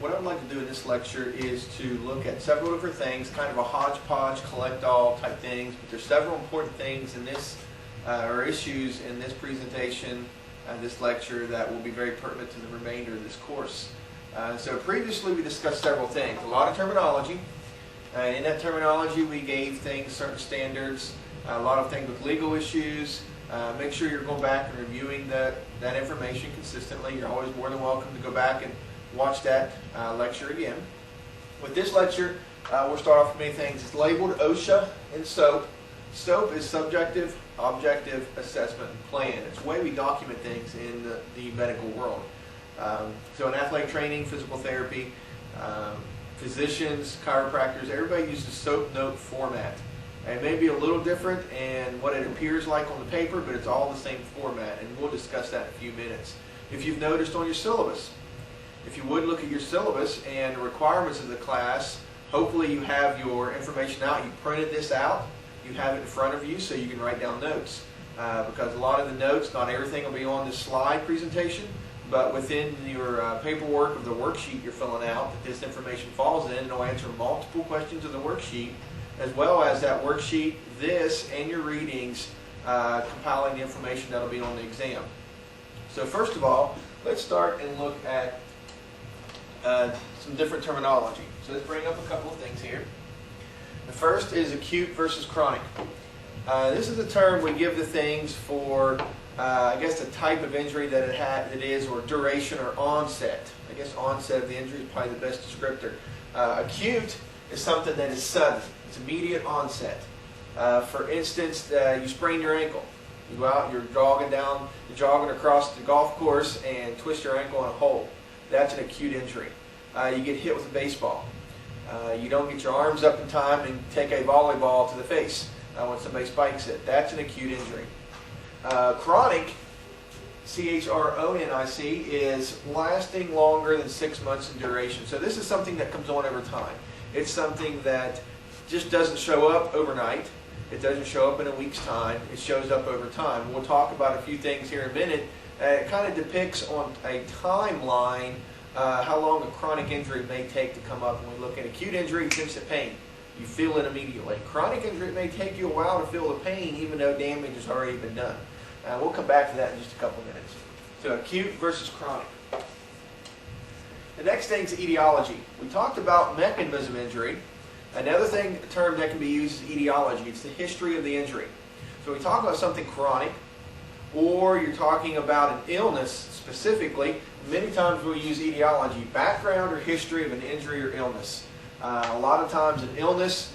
What I'd like to do in this lecture is to look at several different things, kind of a hodgepodge, collect-all type things, but there's several important things in this, or issues in this presentation, this lecture, that will be very pertinent to the remainder of this course. So previously we discussed several things, a lot of terminology. In that terminology we gave things certain standards, a lot of things with legal issues. Make sure you're going back and reviewing that information consistently. You're always more than welcome to go back and watch that lecture again. With this lecture, we'll start off with many things. It's labeled OSHA and SOAP. SOAP is Subjective Objective Assessment and Plan. It's the way we document things in the medical world. So in athletic training, physical therapy, physicians, chiropractors, everybody uses SOAP note format. It may be a little different in what it appears like on the paper, but it's all the same format, and we'll discuss that in a few minutes. If you've noticed on your syllabus, if you would look at your syllabus and the requirements of the class, hopefully you have your information out, you printed this out, you have it in front of you so you can write down notes. Because a lot of the notes, not everything will be on this slide presentation, but within your paperwork of the worksheet you're filling out, that this information falls in, and it'll answer multiple questions of the worksheet, as well as that worksheet, this, and your readings, compiling the information that will be on the exam. So first of all, let's start and look at some different terminology. So let's bring up a couple of things here. The first is acute versus chronic. This is a term we give the things for, I guess, the type of injury that it is, or duration or onset. I guess onset of the injury is probably the best descriptor. Acute is something that is sudden. It's immediate onset. For instance, you sprain your ankle. You go out, you're jogging across the golf course and twist your ankle in a hole. That's an acute injury. You get hit with a baseball. You don't get your arms up in time and take a volleyball to the face when somebody spikes it. That's an acute injury. Chronic, C-H-R-O-N-I-C, is lasting longer than 6 months in duration. So this is something that comes on over time. It's something that just doesn't show up overnight. It doesn't show up in a week's time. It shows up over time. We'll talk about a few things here in a minute. It kind of depicts on a timeline how long a chronic injury may take to come up. When we look at acute injury, it's instant pain. You feel it immediately. Chronic injury, it may take you a while to feel the pain, even though damage has already been done. We'll come back to that in just a couple minutes. So acute versus chronic. The next thing is etiology. We talked about mechanism of injury. Another term that can be used is etiology. It's the history of the injury. So we talk about something chronic, or you're talking about an illness specifically. Many times we'll use etiology, background or history of an injury or illness. A lot of times an illness,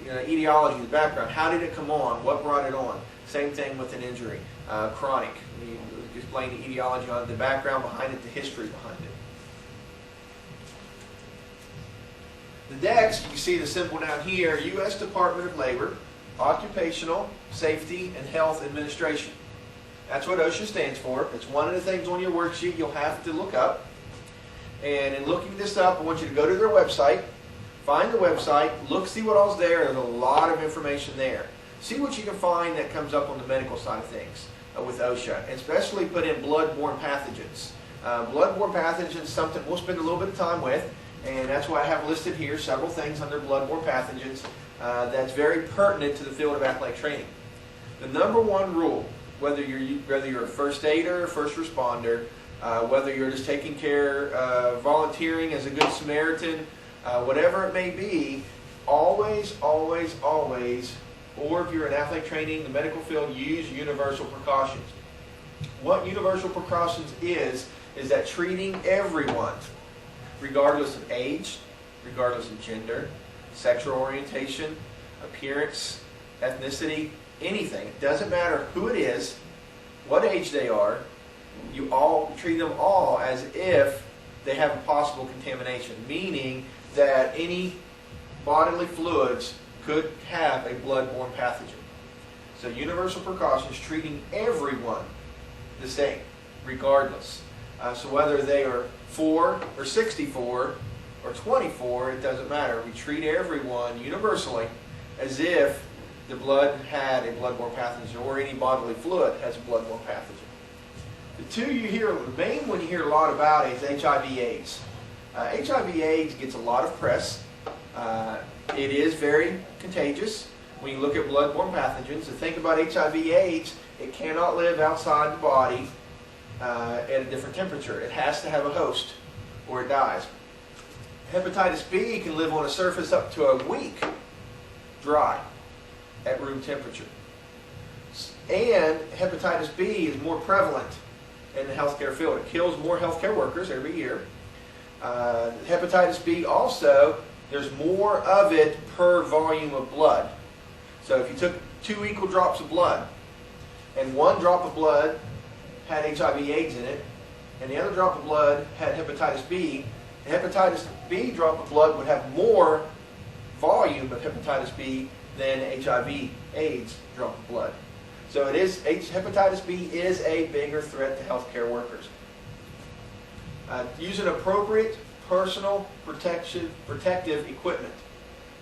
etiology, the background. How did it come on? What brought it on? Same thing with an injury. Chronic. We explain the etiology on the background behind it, the history behind it. The next, you see the symbol down here, U.S. Department of Labor, Occupational Safety and Health Administration. That's what OSHA stands for. It's one of the things on your worksheet you'll have to look up. And in looking this up, I want you to go to their website, find the website, see what all's there. There's a lot of information there. See what you can find that comes up on the medical side of things with OSHA, especially put in blood-borne pathogens. Blood-borne pathogens is something we'll spend a little bit of time with. And that's why I have listed here several things under blood-borne pathogens that's very pertinent to the field of athletic training. The number one rule, whether you're a first aider, first responder, whether you're just taking care, volunteering as a good Samaritan, whatever it may be, always, always, always, or if you're in athletic training, the medical field, use universal precautions. What universal precautions is that treating everyone, regardless of age, regardless of gender, sexual orientation, appearance, ethnicity, anything. It doesn't matter who it is, what age they are, you all treat them all as if they have a possible contamination, meaning that any bodily fluids could have a blood-borne pathogen. So universal precautions, treating everyone the same, regardless. So whether they are 4 or 64 or 24, it doesn't matter. We treat everyone universally as if the blood had a blood-borne pathogen, or any bodily fluid has a blood-borne pathogen. The main one you hear a lot about is HIV/AIDS. HIV/AIDS gets a lot of press. It is very contagious when you look at blood-borne pathogens. The thing about HIV/AIDS, it cannot live outside the body at a different temperature. It has to have a host or it dies. Hepatitis B can live on a surface up to a week dry at room temperature. And hepatitis B is more prevalent in the healthcare field. It kills more healthcare workers every year. Hepatitis B also, there's more of it per volume of blood. So if you took 2 equal drops of blood and 1 drop of blood had HIV/AIDS in it and the other drop of blood had hepatitis B, the hepatitis B drop of blood would have more volume of hepatitis B than HIV/AIDS drop of blood. So it is, hepatitis B is a bigger threat to healthcare workers. Using appropriate personal protective equipment.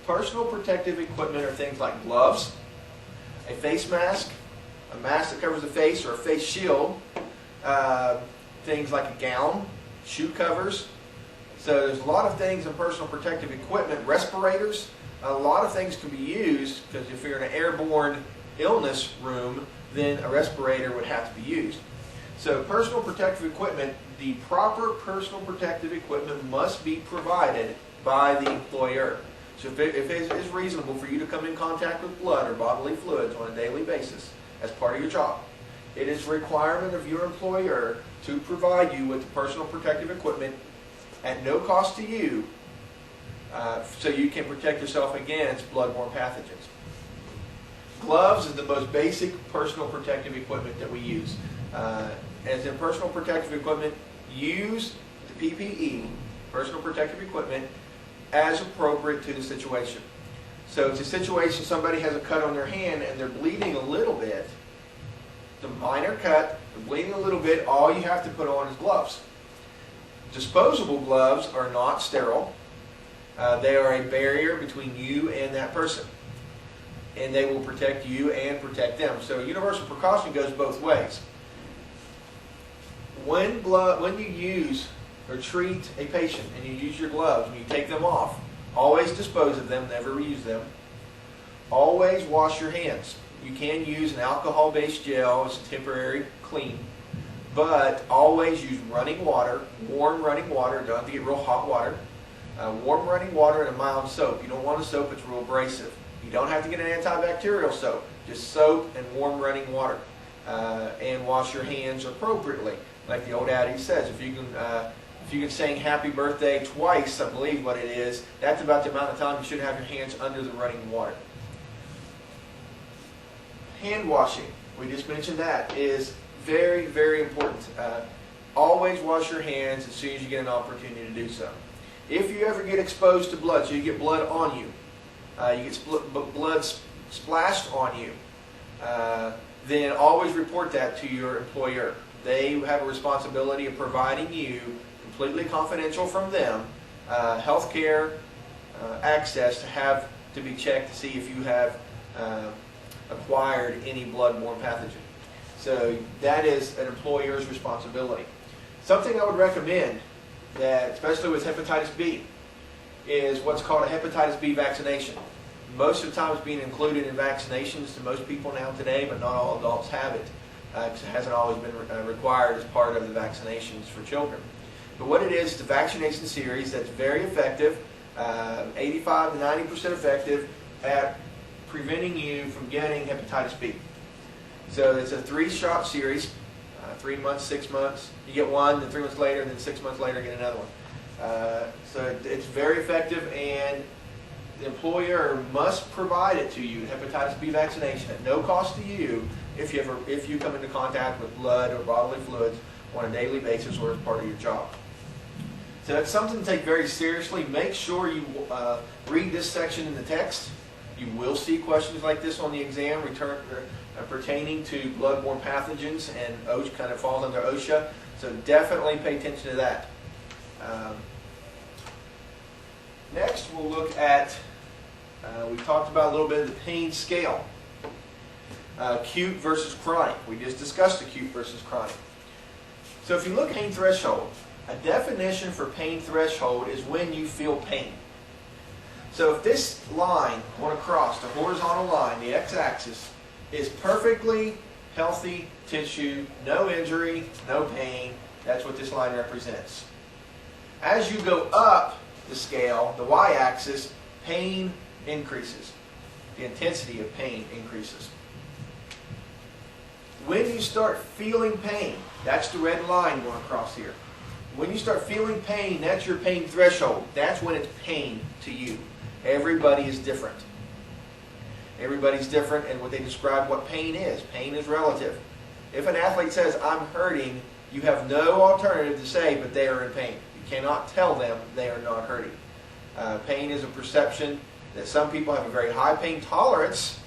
Personal protective equipment are things like gloves, a face mask, a mask that covers the face or a face shield, things like a gown, shoe covers. So there's a lot of things in personal protective equipment, respirators. A lot of things can be used because if you're in an airborne illness room, then a respirator would have to be used. So personal protective equipment, the proper personal protective equipment must be provided by the employer. So if it is reasonable for you to come in contact with blood or bodily fluids on a daily basis as part of your job, it is a requirement of your employer to provide you with the personal protective equipment at no cost to you so you can protect yourself against bloodborne pathogens. Gloves is the most basic personal protective equipment that we use. As in personal protective equipment, use the PPE, personal protective equipment, as appropriate to the situation. So it's a situation somebody has a cut on their hand and they're bleeding a little bit. The minor cut, they're bleeding a little bit, all you have to put on is gloves. Disposable gloves are not sterile. They are a barrier between you and that person. And they will protect you and protect them. So universal precaution goes both ways. When you use or treat a patient and you use your gloves and you take them off, always dispose of them, never reuse them. Always wash your hands. You can use an alcohol-based gel as a temporary clean, but always use running water, warm running water. Don't have to get real hot water. Warm running water and a mild soap. You don't want a soap, it's real abrasive. You don't have to get an antibacterial soap, just soap and warm running water. And wash your hands appropriately. Like the old adage says, if you can sing happy birthday twice, I believe what it is, that's about the amount of time you should have your hands under the running water. Hand washing, we just mentioned that, is very, very important. Always wash your hands as soon as you get an opportunity to do so. If you ever get exposed to blood, so you get blood on you, you get blood splashed on you, then always report that to your employer. They have a responsibility of providing you, completely confidential from them, health care access to be checked to see if you have acquired any bloodborne pathogen. So that is an employer's responsibility. Something I would recommend, that especially with hepatitis B, is what's called a hepatitis B vaccination. Most of the time it's being included in vaccinations to most people now today, but not all adults have it. Because it hasn't always been required as part of the vaccinations for children. But what it is, it's a vaccination series that's very effective, 85 to 90% effective at preventing you from getting hepatitis B. So it's a 3-shot series, 3 months, 6 months. You get one, then 3 months later, and then 6 months later get another one. So it's very effective, and the employer must provide it to you, hepatitis B vaccination, at no cost to you if you come into contact with blood or bodily fluids on a daily basis or as part of your job. So that's something to take very seriously. Make sure you read this section in the text. You will see questions like this on the exam pertaining to bloodborne pathogens, and OSHA kind of falls under OSHA. So definitely pay attention to that. Next, we'll look at, we talked about a little bit of the pain scale. Acute versus chronic. We just discussed acute versus chronic. So if you look at pain threshold, A definition for pain threshold is when you feel pain. So if this line going across, the horizontal line, the x-axis, is perfectly healthy tissue, no injury, no pain, that's what this line represents. As you go up the scale, the y-axis, pain increases. The intensity of pain increases. When you start feeling pain, that's the red line going across here. When you start feeling pain, that's your pain threshold. That's when it's pain to you. Everybody is different. Everybody's different in what they describe what pain is. Pain is relative. If an athlete says, I'm hurting, you have no alternative to say, but they are in pain. You cannot tell them they are not hurting. Pain is a perception that some people have a very high pain tolerance.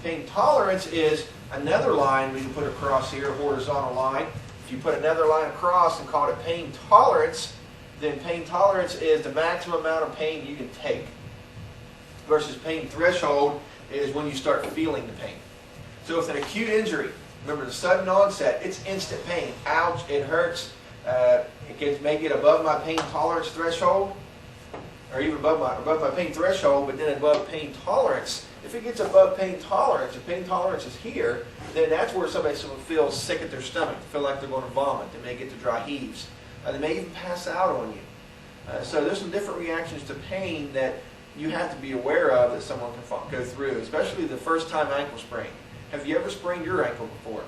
Pain tolerance is another line we can put across here, a horizontal line. If you put another line across and call it pain tolerance, then pain tolerance is the maximum amount of pain you can take. Versus pain threshold is when you start feeling the pain. So if an acute injury, remember the sudden onset, it's instant pain. Ouch, it hurts. It may get above my pain tolerance threshold, or even above my pain threshold, but then above pain tolerance. If it gets above pain tolerance, if pain tolerance is here, then that's where somebody feels sick at their stomach, feel like they're going to vomit. They may get the dry heaves. They may even pass out on you. So there's some different reactions to pain that you have to be aware of that someone can go through, especially the first time ankle sprain. Have you ever sprained your ankle before?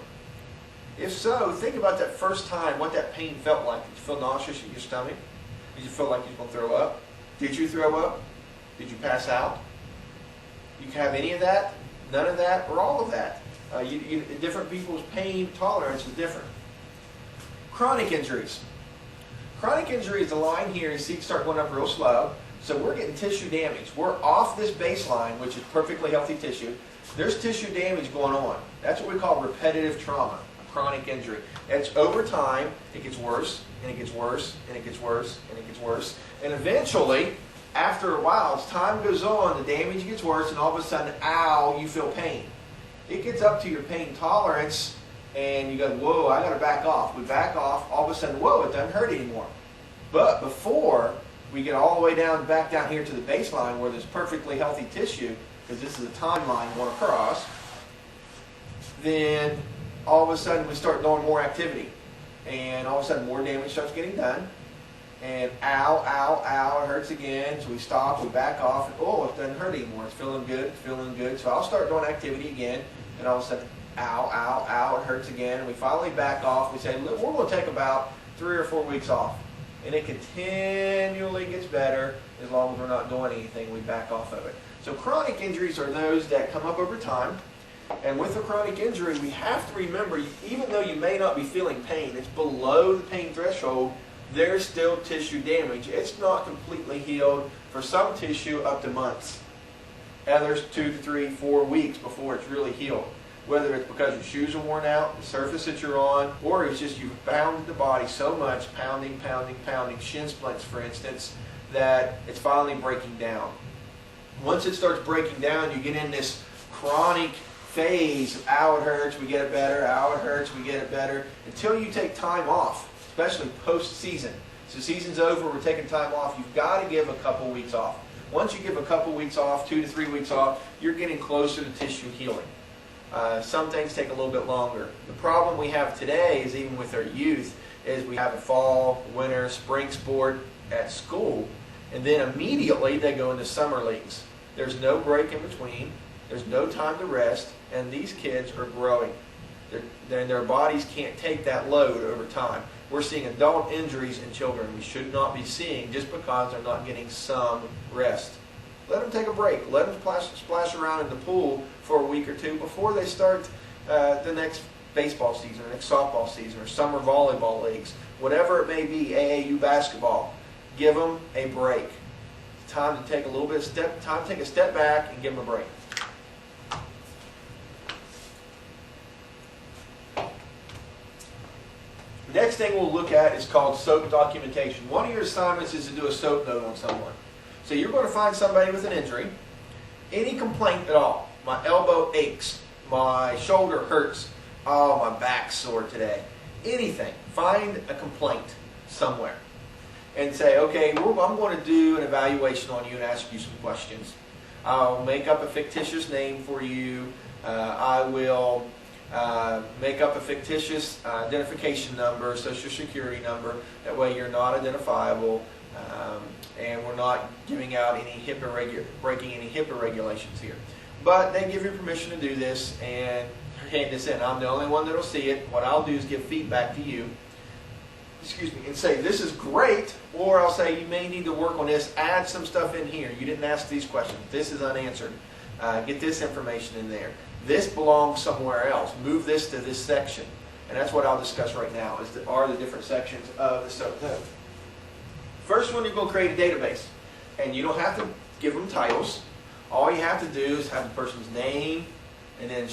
If so, think about that first time, what that pain felt like. Did you feel nauseous in your stomach? Did you feel like you were going to throw up? Did you throw up? Did you pass out? You can have any of that, none of that, or all of that. Different people's pain tolerance is different. Chronic injuries. Chronic injury is the line here. You see it start going up real slow. So we're getting tissue damage. We're off this baseline, which is perfectly healthy tissue. There's tissue damage going on. That's what we call repetitive trauma, a chronic injury. It's over time, it gets worse, and it gets worse, and it gets worse, and it gets worse. And eventually, after a while, as time goes on, the damage gets worse, and all of a sudden, ow, you feel pain. It gets up to your pain tolerance, and you go, whoa, I got to back off. We back off, all of a sudden, whoa, it doesn't hurt anymore. But before we get all the way down, back down here to the baseline where there's perfectly healthy tissue, because this is a timeline going across, then all of a sudden we start doing more activity. And all of a sudden more damage starts getting done. And ow, ow, ow, it hurts again. So we stop, we back off, and oh, it doesn't hurt anymore. It's feeling good, it's feeling good. So I'll start doing activity again, and all of a sudden, ow, ow, ow, it hurts again. And we finally back off. We say, look, we're going to take about 3 or 4 weeks off. And it continually gets better as long as we're not doing anything. We back off of it. So chronic injuries are those that come up over time. And with a chronic injury, we have to remember, even though you may not be feeling pain, it's below the pain threshold, there's still tissue damage. It's not completely healed. For some tissue, up to months. Others, 2 to 3, 4 weeks before it's really healed. Whether it's because your shoes are worn out, the surface that you're on, or it's just you've pounded the body so much, pounding, pounding, pounding, shin splints, for instance, that it's finally breaking down. Once it starts breaking down, you get in this chronic phase of, ow, it hurts, we get it better, ow, it hurts, we get it better, until you take time off, especially post-season. So season's over, we're taking time off, you've got to give a couple weeks off. Once you give a couple weeks off, 2 to 3 weeks off, you're getting closer to tissue healing. Some things take a little bit longer. The problem we have today is even with our youth is we have a fall, winter, spring sport at school, and then immediately they go into summer leagues. There's no break in between. There's no time to rest, and these kids are growing. Their bodies can't take that load over time. We're seeing adult injuries in children we should not be seeing just because they're not getting some rest. Let them take a break. Let them splash around in the pool for a week or two before they start the next baseball season, or next softball season, or summer volleyball leagues, whatever it may be, AAU basketball. Give them a break. It's time to take a little bit of time to take a step back and give them a break. The next thing we'll look at is called SOAP documentation. One of your assignments is to do a SOAP note on someone. So you're going to find somebody with an injury, any complaint at all. My elbow aches, my shoulder hurts, oh, my back's sore today. Anything. Find a complaint somewhere. and say, okay, I'm going to do an evaluation on you and ask you some questions. I'll make up a fictitious name for you. I will make up a fictitious identification number, social security number. That way you're not identifiable, and we're not giving out any breaking any HIPAA regulations here. But they give you permission to do this and hand this in. I'm the only one that will see it. What I'll do is give feedback to you, and say this is great, or I'll say you may need to work on this, add some stuff in here. You didn't ask these questions. This is unanswered. Get this information in there. This belongs somewhere else. Move this to this section. And that's what I'll discuss right now, are the different sections of the SOAP code. First one, you're going to create a database. And you don't have to give them titles. All you have to do is have the person's name, and then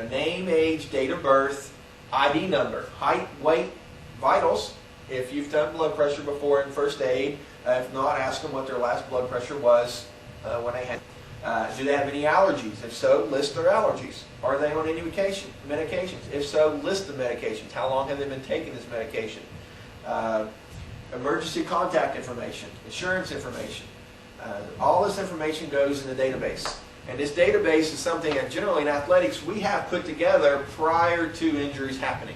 name, age, date of birth, ID number, height, weight, vitals, if you've done blood pressure before in first aid. If not, ask them what their last blood pressure was when they had. Do they have any allergies? If so, list their allergies. Are they on any medications? If so, list the medications. How long have they been taking this medication? Emergency contact information, insurance information. All this information goes in the database. And this database is something that generally in athletics we have put together prior to injuries happening.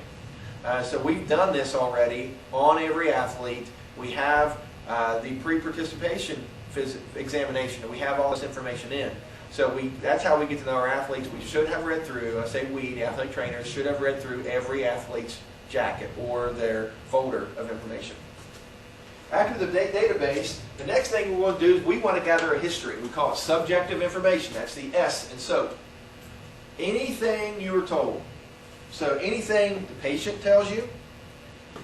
So we've done this already on every athlete. We have the pre-participation examination, and we have all this information in. So that's how we get to know our athletes. We should have read through, I say we, the athletic trainers, should have read through every athlete's jacket or their folder of information. After the database, the next thing we want to do is we want to gather a history. We call it subjective information. That's the S in SOAP. Anything you were told. So anything the patient tells you,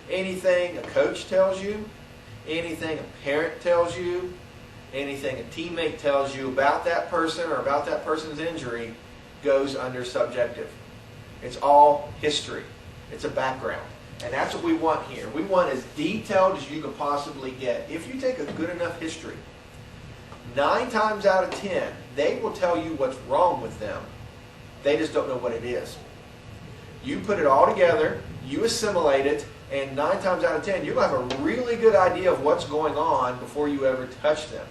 anything a coach tells you, anything a parent tells you, anything a teammate tells you about that person or about that person's injury goes under subjective. It's all history. It's a background. And that's what we want here. We want as detailed as you can possibly get. If you take a good enough history, 9 times out of 10, they will tell you what's wrong with them. They just don't know what it is. You put it all together, you assimilate it, and 9 times out of 10, you'll have a really good idea of what's going on before you ever touch them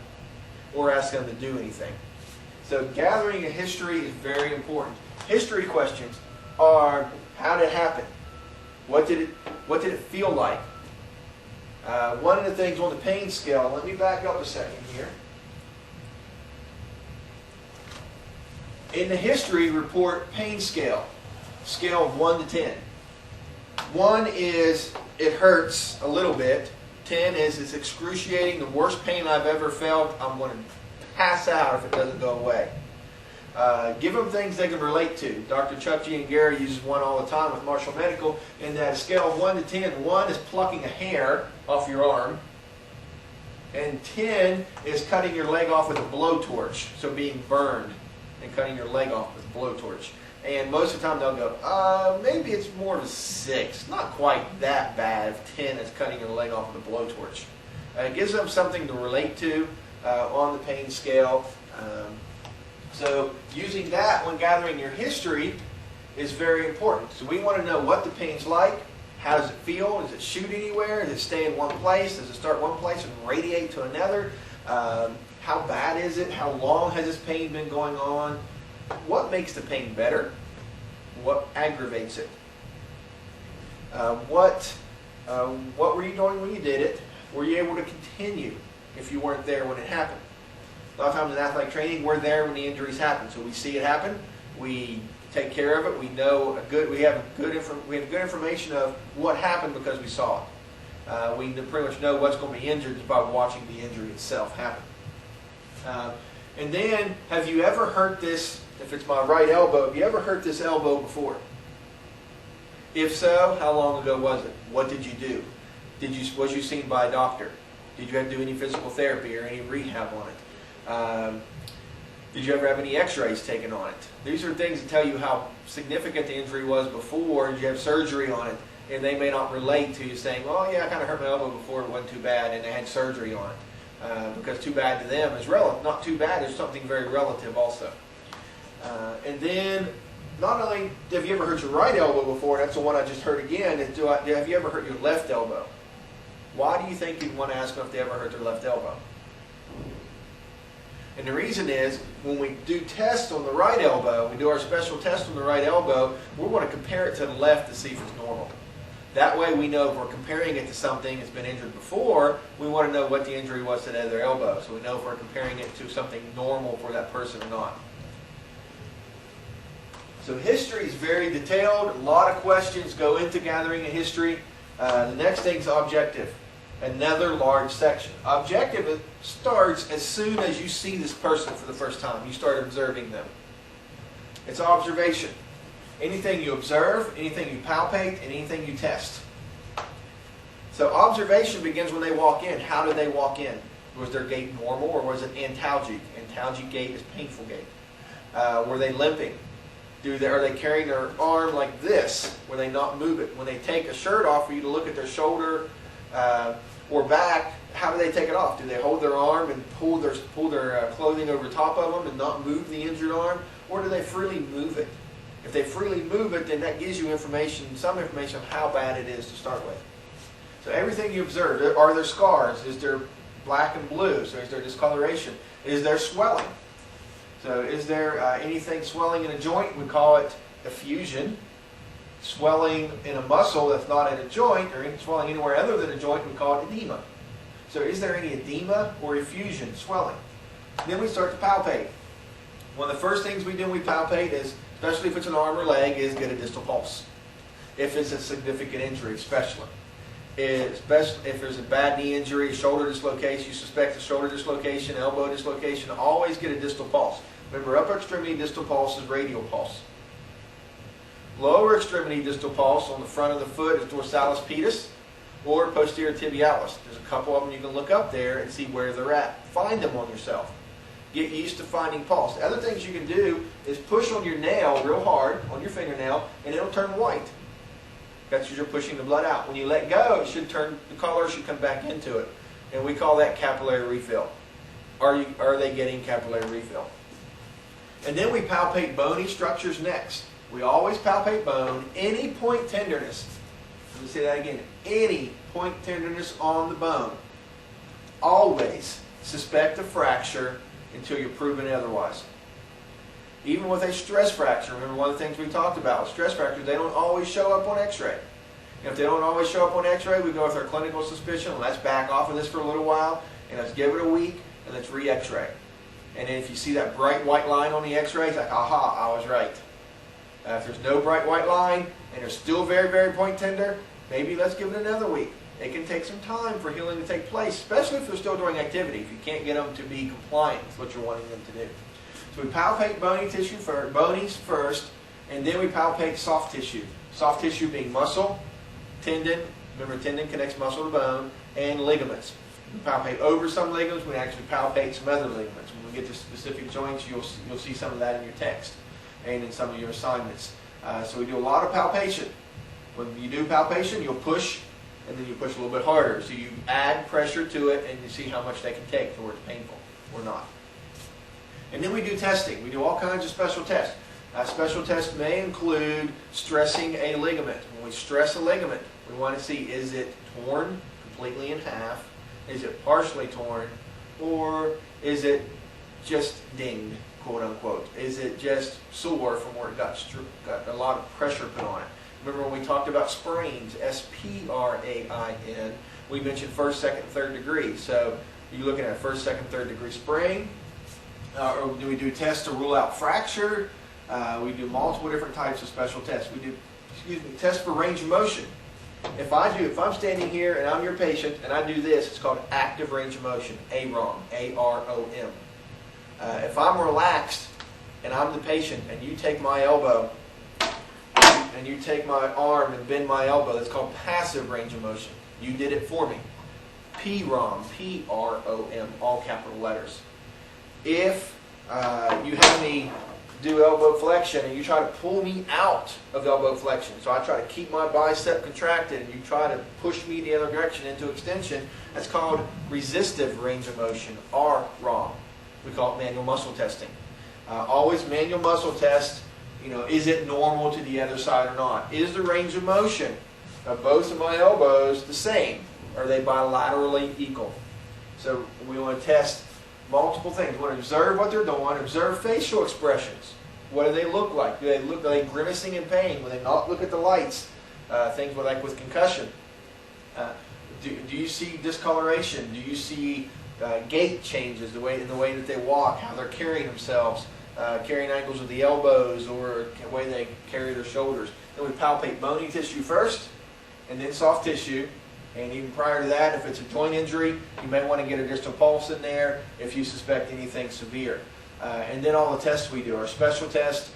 or ask them to do anything. So gathering a history is very important. History questions are, how did it happen? What did it feel like? One of the things on the pain scale, let me back up a second here. In the history report pain scale of 1 to 10. 1 is it hurts a little bit. 10 is it's excruciating, the worst pain I've ever felt. I'm going to pass out if it doesn't go away. Give them things they can relate to. Dr. Chuck G. and Gary uses one all the time with Marshall Medical, and that scale of 1 to 10, 1 is plucking a hair off your arm, and 10 is cutting your leg off with a blowtorch, so being burned and cutting your leg off with a blowtorch. And most of the time they'll go, maybe it's more of a 6. Not quite that bad if 10 is cutting your leg off with a blowtorch. It gives them something to relate to on the pain scale. So using that when gathering your history is very important. So we want to know what the pain's like, how does it feel, does it shoot anywhere, does it stay in one place, does it start one place and radiate to another, how bad is it, how long has this pain been going on, what makes the pain better, what aggravates it, what were you doing when you did it, were you able to continue if you weren't there when it happened. A lot of times in athletic training, we're there when the injuries happen. So we see it happen, we take care of it. We know we have good information of what happened because we saw it. We pretty much know what's going to be injured just by watching the injury itself happen. And then, have you ever hurt this? If it's my right elbow, have you ever hurt this elbow before? If so, how long ago was it? What did you do? Was you seen by a doctor? Did you have to do any physical therapy or any rehab on it? Did you ever have any x-rays taken on it? These are things that tell you how significant the injury was before. Did you have surgery on it? And they may not relate to you saying, well, yeah, I kind of hurt my elbow before, it wasn't too bad, and they had surgery on it. Because too bad to them is relative. Not too bad is something very relative also. And then, not only have you ever hurt your right elbow before, that's the one I just heard again, have you ever hurt your left elbow? Why do you think you'd want to ask them if they ever hurt their left elbow? And the reason is, when we do tests on the right elbow, we do our special test on the right elbow, we want to compare it to the left to see if it's normal. That way we know if we're comparing it to something that's been injured before, we want to know what the injury was to the other elbow. So we know if we're comparing it to something normal for that person or not. So history is very detailed. A lot of questions go into gathering a history. The next thing is objective. Another large section. Objective starts as soon as you see this person for the first time. You start observing them. It's observation. Anything you observe, anything you palpate, and anything you test. So observation begins when they walk in. How did they walk in? Was their gait normal or was it antalgic? Antalgic gait is painful gait. Were they limping? Are they carrying their arm like this? Were they not move it? When they take a shirt off for you to look at their shoulder or back, how do they take it off? Do they hold their arm and pull their clothing over top of them and not move the injured arm? Or do they freely move it? If they freely move it, then that gives you information, some information on how bad it is to start with. So everything you observe, are there scars? Is there black and blue? So is there discoloration? Is there swelling? So is there anything swelling in a joint? We call it effusion. Swelling in a muscle that's not in a joint, or swelling anywhere other than a joint, we call it edema. So is there any edema or effusion, swelling? Then we start to palpate. One of the first things we do when we palpate is, especially if it's an arm or leg, is get a distal pulse. If it's a significant injury, especially. If there's a bad knee injury, shoulder dislocation, you suspect a shoulder dislocation, elbow dislocation, always get a distal pulse. Remember, upper extremity distal pulse is radial pulse. Lower extremity distal pulse on the front of the foot is dorsalis pedis or posterior tibialis. There's a couple of them you can look up there and see where they're at. Find them on yourself. Get used to finding pulse. The other things you can do is push on your nail real hard, on your fingernail, and it'll turn white. That's because you're pushing the blood out. When you let go, it should turn, the color should come back into it. And we call that capillary refill. Are they getting capillary refill? And then we palpate bony structures next. We always palpate bone. Any point tenderness. Let me say that again. Any point tenderness on the bone. Always suspect a fracture until you're proven otherwise. Even with a stress fracture, remember one of the things we talked about, with stress fractures, they don't always show up on x-ray. If they don't always show up on x-ray, we go with our clinical suspicion. Let's back off of this for a little while, and let's give it a week, and let's re-x-ray. And then if you see that bright white line on the x-ray, it's like, aha, I was right. If there's no bright white line, and they're still very, very point tender, maybe let's give it another week. It can take some time for healing to take place, especially if they're still doing activity, if you can't get them to be compliant with what you're wanting them to do. So we palpate bony tissue first, bonies first, and then we palpate soft tissue. Soft tissue being muscle, tendon, remember tendon connects muscle to bone, and ligaments. We palpate over some ligaments, we actually palpate some other ligaments. When we get to specific joints, you'll see some of that in your text and in some of your assignments. So we do a lot of palpation. When you do palpation, you'll push, and then you push a little bit harder. So you add pressure to it, and you see how much they can take before it's painful or not. And then we do testing. We do all kinds of special tests. Special tests may include stressing a ligament. When we stress a ligament, we want to see, is it torn completely in half? Is it partially torn? Or is it just dinged, quote unquote? Is it just sore from where it got a lot of pressure put on it? Remember when we talked about sprains, S-P-R-A-I-N, we mentioned first, second, and third degree. So you're looking at a first, second, third degree sprain. Or do we do tests to rule out fracture? We do multiple different types of special tests. We do, tests for range of motion. If I'm standing here and I'm your patient and I do this, it's called active range of motion, AROM, A-R-O-M. If I'm relaxed and I'm the patient and you take my elbow and you take my arm and bend my elbow, that's called passive range of motion. You did it for me. PROM, P-R-O-M, all capital letters. If you have me do elbow flexion and you try to pull me out of elbow flexion, so I try to keep my bicep contracted and you try to push me the other direction into extension, that's called resistive range of motion, RROM. We call it manual muscle testing. Always manual muscle test, is it normal to the other side or not? Is the range of motion of both of my elbows the same? Are they bilaterally equal? So we want to test multiple things. We want to observe what they're doing, observe facial expressions. What do they look like? Are they grimacing in pain? Will they not look at the lights? Things like with concussion. Do you see discoloration? Do you see gait changes, in the way that they walk, how they're carrying themselves, carrying angles with the elbows, or the way they carry their shoulders? Then we palpate bony tissue first, and then soft tissue. And even prior to that, if it's a joint injury, you may want to get a distal pulse in there if you suspect anything severe. And then all the tests we do, our special test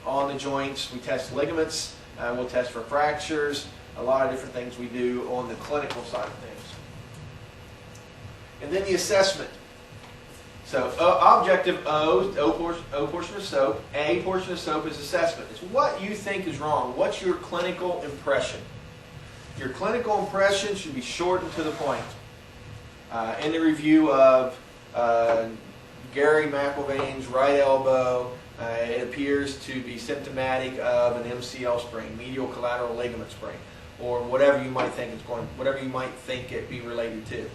on the joints. We test ligaments. We'll test for fractures. A lot of different things we do on the clinical side of things. And then the assessment. So objective O portion of SOAP. A portion of SOAP is assessment. It's what you think is wrong. What's your clinical impression? Your clinical impression should be short and to the point. In the review of Gary McIlvain's right elbow, it appears to be symptomatic of an MCL sprain, medial collateral ligament sprain, or whatever you might think it be related to.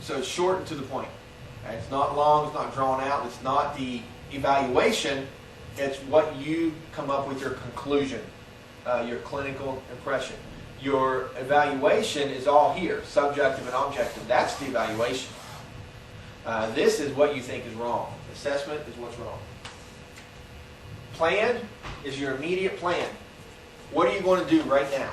So it's short and to the point. It's not long, it's not drawn out, it's not the evaluation, it's what you come up with your conclusion, your clinical impression. Your evaluation is all here, subjective and objective. That's the evaluation. This is what you think is wrong. Assessment is what's wrong. Plan is your immediate plan. What are you going to do right now?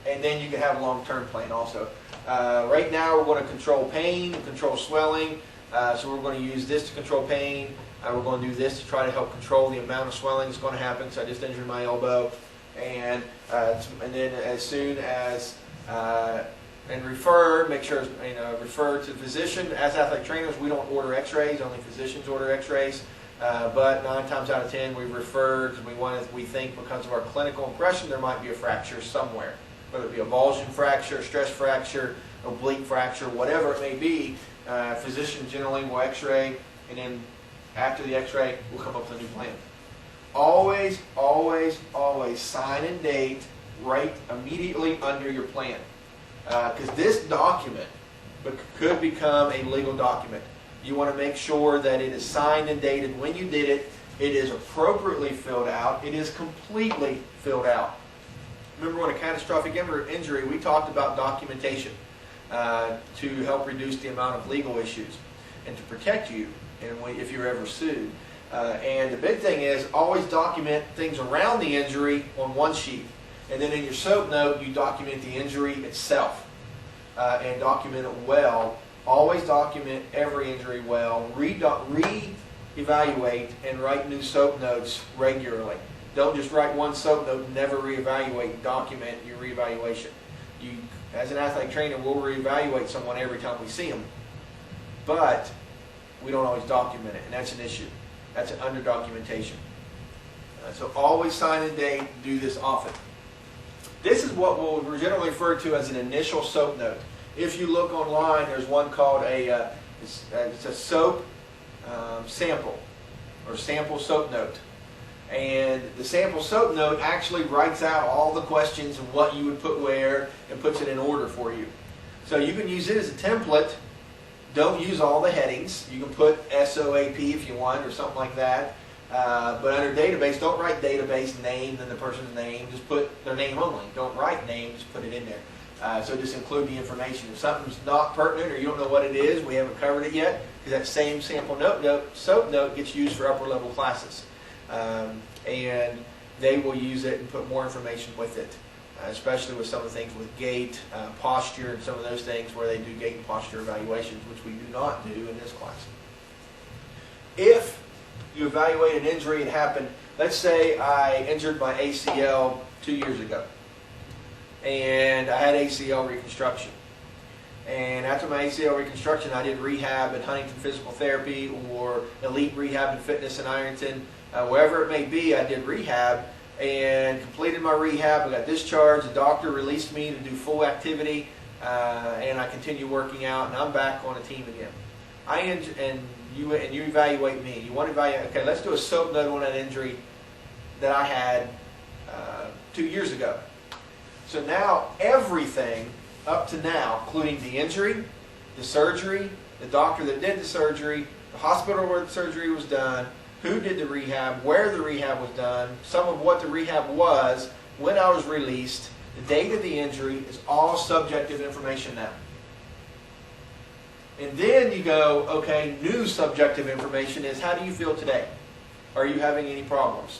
And then you can have a long-term plan also. Right now we're going to control pain, control swelling. So we're going to use this to control pain. We're going to do this to try to help control the amount of swelling that's going to happen. So I just injured my elbow. And then as soon as and refer, make sure refer to the physician. As athletic trainers, we don't order X-rays; only physicians order X-rays. But 9 times out of 10, we refer because we think because of our clinical impression there might be a fracture somewhere, whether it be a avulsion fracture, stress fracture, oblique fracture, whatever it may be. Physician generally will X-ray, and then after the X-ray, we'll come up with a new plan. Always, always, always sign and date right immediately under your plan. Because this document could become a legal document. You want to make sure that it is signed and dated when you did it. It is appropriately filled out. It is completely filled out. Remember, when a catastrophic injury, we talked about documentation to help reduce the amount of legal issues and to protect you if you're ever sued. And the big thing is always document things around the injury on one sheet. And then in your SOAP note, you document the injury itself and document it well. Always document every injury well. Re-evaluate and write new SOAP notes regularly. Don't just write one SOAP note and never reevaluate and document your reevaluation. You, as an athletic trainer, we'll reevaluate someone every time we see them. But we don't always document it, and that's an issue. That's an under-documentation. So always sign and date, do this often. This is what we'll generally refer to as an initial SOAP note. If you look online, there's one called it's a SOAP sample, or sample SOAP note. And the sample SOAP note actually writes out all the questions and what you would put where and puts it in order for you. So you can use it as a template. Don't use all the headings. You can put SOAP if you want or something like that. But under database, don't write database name, then the person's name. Just put their name only. Don't write name, just put it in there. So just include the information. If something's not pertinent or you don't know what it is, we haven't covered it yet, because that same sample SOAP note gets used for upper level classes. And they will use it and put more information with it, especially with some of the things with gait, posture, and some of those things where they do gait and posture evaluations, which we do not do in this class. If you evaluate an injury, it happened, let's say I injured my ACL 2 years ago, and I had ACL reconstruction. And after my ACL reconstruction, I did rehab at Huntington Physical Therapy or Elite Rehab and Fitness in Ironton. Wherever it may be, I did rehab and completed my rehab. I got discharged. The doctor released me to do full activity, and I continued working out, and I'm back on a team again. You evaluate me. You want to evaluate, okay, let's do a SOAP note on that injury that I had 2 years ago. So now everything up to now, including the injury, the surgery, the doctor that did the surgery, the hospital where the surgery was done, who did the rehab, where the rehab was done, some of what the rehab was, when I was released, the date of the injury is all subjective information now. And then you go, okay, new subjective information is, how do you feel today? Are you having any problems?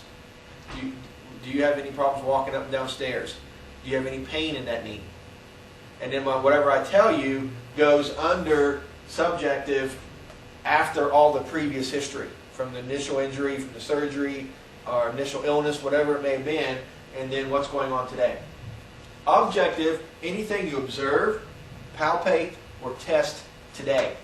Do you have any problems walking up and down stairs? Do you have any pain in that knee? And then whatever I tell you goes under subjective after all the previous history, from the initial injury, from the surgery, or initial illness, whatever it may have been, and then what's going on today. Objective, anything you observe, palpate, or test today.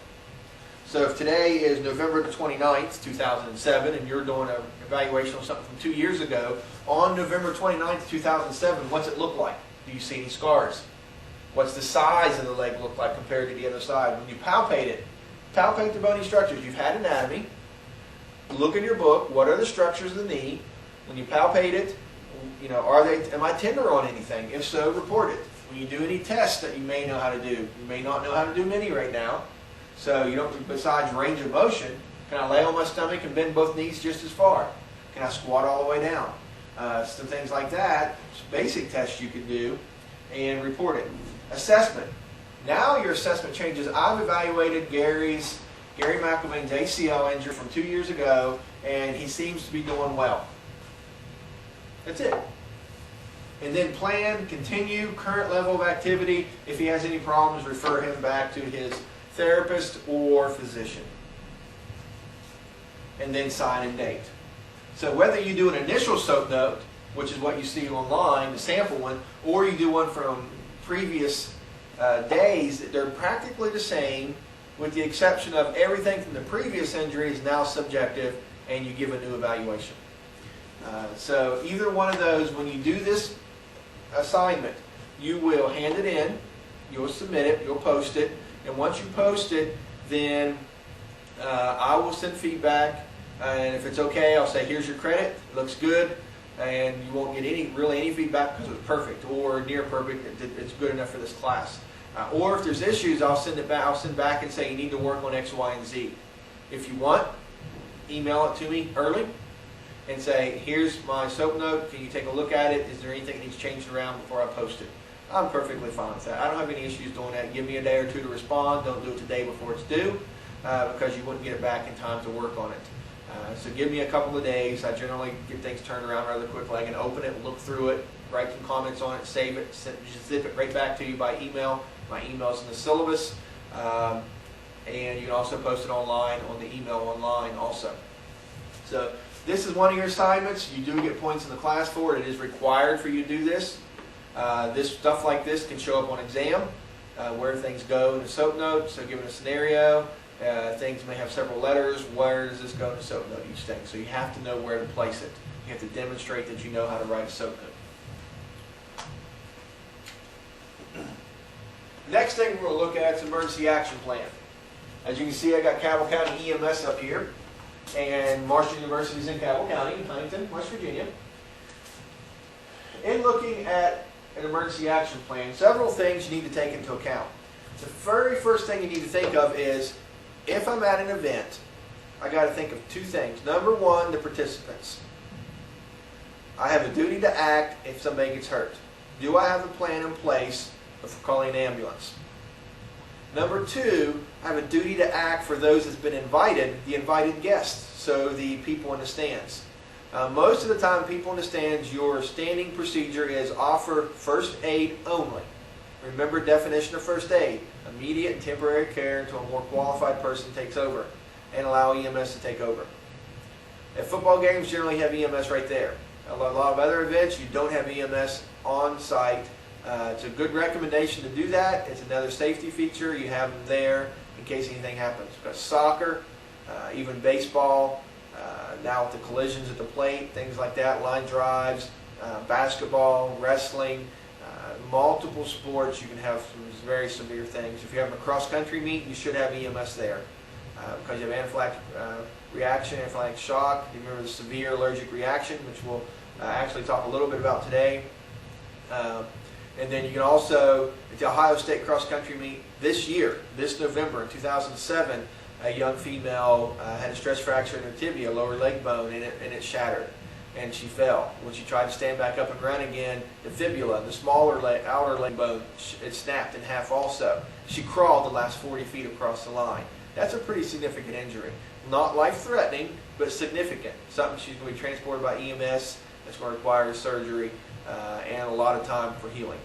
So if today is November the 29th, 2007, and you're doing an evaluation on something from 2 years ago, on November 29th, 2007, what's it look like? Do you see any scars? What's the size of the leg look like compared to the other side? When you palpate it, palpate the bony structures. You've had anatomy. Look in your book. What are the structures of the knee? When you palpate it, am I tender on anything? If so, report it. When you do any tests that you may know how to do, you may not know how to do many right now. So you don't, besides range of motion, can I lay on my stomach and bend both knees just as far? Can I squat all the way down? Some things like that, basic tests you can do and report it. Assessment. Now your assessment changes. I've evaluated Gary McElvain's ACL injury from 2 years ago, and he seems to be doing well. That's it. And then plan, continue, current level of activity. If he has any problems, refer him back to his therapist or physician. And then sign and date. So whether you do an initial SOAP note, which is what you see online, the sample one, or you do one from previous days, they're practically the same, with the exception of everything from the previous injury is now subjective, and you give a new evaluation. So either one of those, when you do this assignment, you will hand it in, you'll submit it, you'll post it, and once you post it, then I will send feedback, and if it's okay, I'll say, here's your credit, it looks good, and you won't get really any feedback because it was perfect or near perfect, it's good enough for this class. Or if there's issues, I'll send it back. I'll send back and say you need to work on X, Y, and Z. If you want, email it to me early and say, here's my SOAP note. Can you take a look at it? Is there anything that needs changed around before I post it? I'm perfectly fine with that. I don't have any issues doing that. Give me a day or two to respond. Don't do it today before it's due because you wouldn't get it back in time to work on it. So give me a couple of days. I generally get things turned around rather quickly. I can open it, look through it, write some comments on it, save it, zip it right back to you by email. My email's in the syllabus. And you can also post it online on the email online also. So this is one of your assignments. You do get points in the class for it. It is required for you to do this. This stuff like this can show up on exam, where things go in a SOAP note. So given a scenario, things may have several letters. Where does this go in a SOAP note, each thing? So you have to know where to place it. You have to demonstrate that you know how to write a SOAP note. Next thing we're going to look at is emergency action plan. As you can see, I got Cabell County EMS up here, and Marshall University is in Cabell County, in Huntington, West Virginia. In looking at an emergency action plan, several things you need to take into account. The very first thing you need to think of is, if I'm at an event, I got to think of two things. Number one, the participants. I have a duty to act if somebody gets hurt. Do I have a plan in place for calling an ambulance? Number two, I have a duty to act for those that's been invited, the invited guests, so the people in the stands. Most of the time, people in the stands, your standing procedure is offer first aid only. Remember definition of first aid: immediate and temporary care until a more qualified person takes over, and allow EMS to take over. At football games, generally have EMS right there. A lot of other events, you don't have EMS on site. It's a good recommendation to do that. It's another safety feature. You have them there in case anything happens. We've got soccer, even baseball, now with the collisions at the plate, things like that, line drives, basketball, wrestling, multiple sports. You can have some very severe things. If you have a cross-country meet, you should have EMS there because you have anaphylactic reaction, anaphylactic shock. You remember the severe allergic reaction, which we'll actually talk a little bit about today. And then you can also, at the Ohio State cross country meet this year, this November in 2007, a young female had a stress fracture in her tibia, lower leg bone, and it shattered. And she fell. When she tried to stand back up and run again, the fibula, the smaller leg, outer leg bone, it snapped in half also. She crawled the last 40 feet across the line. That's a pretty significant injury. Not life-threatening, but significant. Something she's going to be transported by EMS. That's going to require surgery and a lot of time for healing.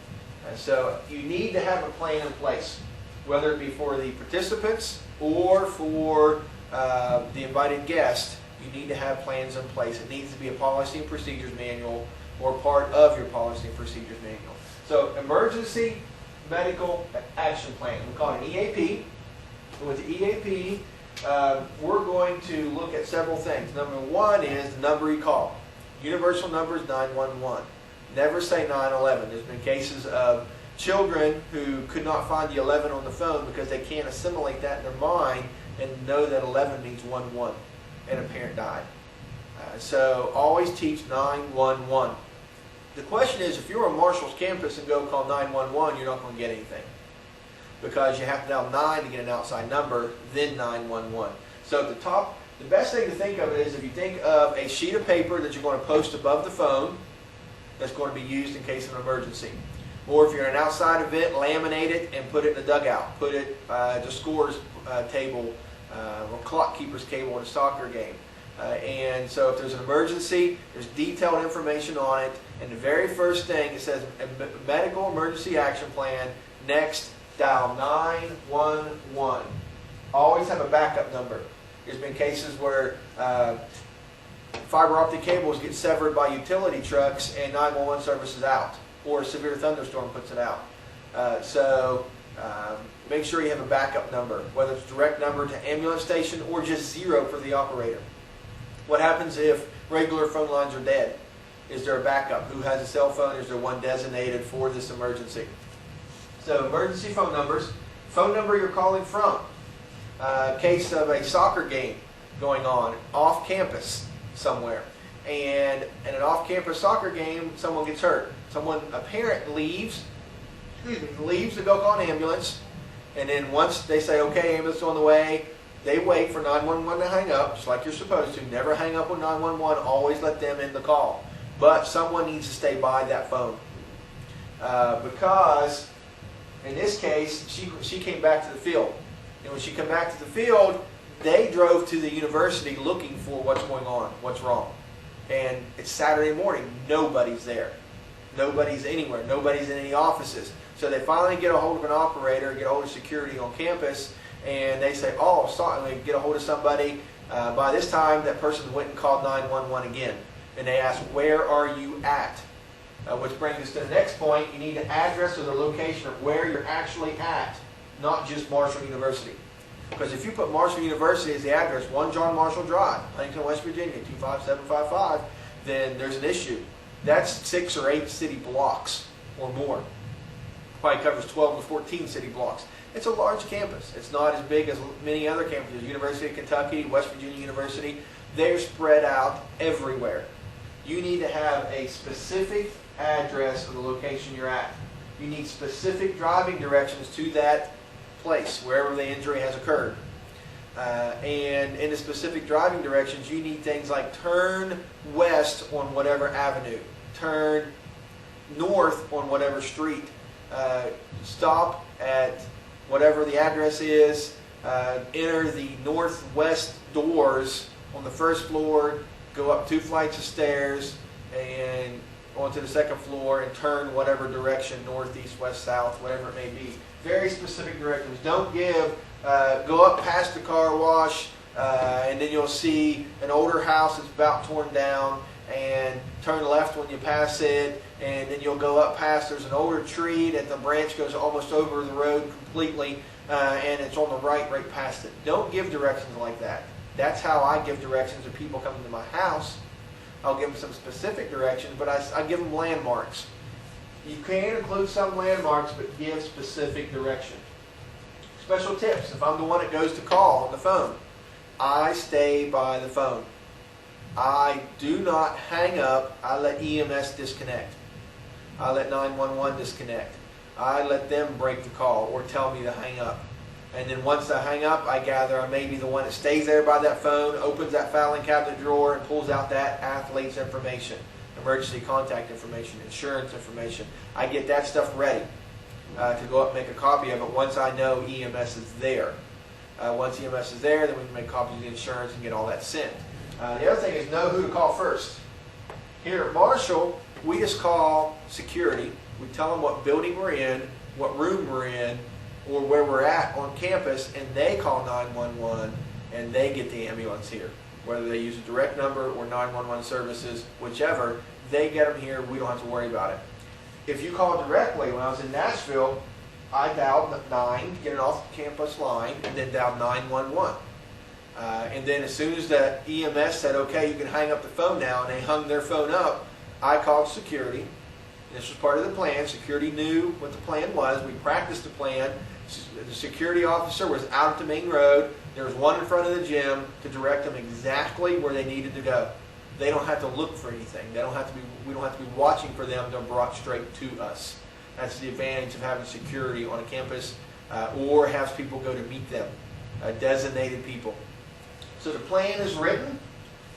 So you need to have a plan in place, whether it be for the participants or for the invited guest. You need to have plans in place. It needs to be a policy and procedures manual or part of your policy and procedures manual. So emergency medical action plan. We call it an EAP. And with the EAP, we're going to look at several things. Number one is the number you call. Universal number is 911. Never say 911. There's been cases of children who could not find the 11 on the phone because they can't assimilate that in their mind and know that 11 means 11, and a parent died. So always teach 911. The question is, if you're on Marshall's campus and go call 911, you're not going to get anything, because you have to dial 9 to get an outside number, then 911. So at the top, the best thing to think of it is if you think of a sheet of paper that you're going to post above the phone that's going to be used in case of an emergency. Or if you're in an outside event, laminate it and put it in the dugout. Put it the scores table or clock keeper's cable in a soccer game. And so if there's an emergency, there's detailed information on it. And the very first thing, it says medical emergency action plan. Next, dial 911. Always have a backup number. There's been cases where fiber optic cables get severed by utility trucks and 911 service is out, or a severe thunderstorm puts it out. So make sure you have a backup number, whether it's a direct number to ambulance station or just 0 for the operator. What happens if regular phone lines are dead? Is there a backup? Who has a cell phone? Is there one designated for this emergency? So emergency phone numbers. Phone number you're calling from. Case of a soccer game going on off campus somewhere. And in an off-campus soccer game, someone gets hurt. A parent leaves to go call an ambulance, and then once they say, okay, ambulance is on the way, they wait for 911 to hang up, just like you're supposed to. Never hang up with 911, always let them end the call. But someone needs to stay by that phone. Because, in this case, she came back to the field. And when she came back to the field, they drove to the university looking for what's going on, what's wrong. And it's Saturday morning. Nobody's there. Nobody's anywhere. Nobody's in any offices. So they finally get a hold of an operator, get a hold of security on campus, and they say, oh, sorry, they get a hold of somebody. By this time, that person went and called 911 again. And they ask, where are you at? Which brings us to the next point. You need an address or the location of where you're actually at, not just Marshall University. Because if you put Marshall University as the address, 1 John Marshall Drive, Huntington, West Virginia, 25755, then there's an issue. That's 6 or 8 city blocks or more. Probably covers 12 to 14 city blocks. It's a large campus. It's not as big as many other campuses. University of Kentucky, West Virginia University, they're spread out everywhere. You need to have a specific address of the location you're at. You need specific driving directions to that place, wherever the injury has occurred. And in the specific driving directions, you need things like turn west on whatever avenue, turn north on whatever street, stop at whatever the address is, enter the northwest doors on the first floor, go up 2 flights of stairs, and onto the second floor, and turn whatever direction, north, east, west, south, whatever it may be. Very specific directions. Don't go up past the car wash, and then you'll see an older house that's about torn down, and turn left when you pass it, and then you'll go up past, there's an older tree that the branch goes almost over the road completely, and it's on the right past it. Don't give directions like that. That's how I give directions to people coming to my house. I'll give them some specific directions, but I give them landmarks. You can include some landmarks, but give specific direction. Special tips. If I'm the one that goes to call on the phone, I stay by the phone. I do not hang up. I let EMS disconnect. I let 911 disconnect. I let them break the call or tell me to hang up. And then once I hang up, I gather I may be the one that stays there by that phone, opens that filing cabinet drawer, and pulls out that athlete's information, emergency contact information, insurance information. I get that stuff ready to go up and make a copy of it once I know EMS is there. Once EMS is there, then we can make copies of the insurance and get all that sent. The other thing is know who to call first. Here at Marshall, we just call security. We tell them what building we're in, what room we're in, or where we're at on campus, and they call 911 and they get the ambulance here. Whether they use a direct number or 911 services, whichever, they get them here. We don't have to worry about it. If you call directly, when I was in Nashville, I dialed 9 to get an off-campus line, and then dialed 911. And then as soon as the EMS said, okay, you can hang up the phone now, and they hung their phone up, I called security. This was part of the plan. Security knew what the plan was. We practiced the plan. The security officer was out at the main road. There was one in front of the gym to direct them exactly where they needed to go. They don't have to look for anything. We don't have to be watching for them. They're brought straight to us. That's the advantage of having security on a campus, or has people go to meet them, designated people. So the plan is written,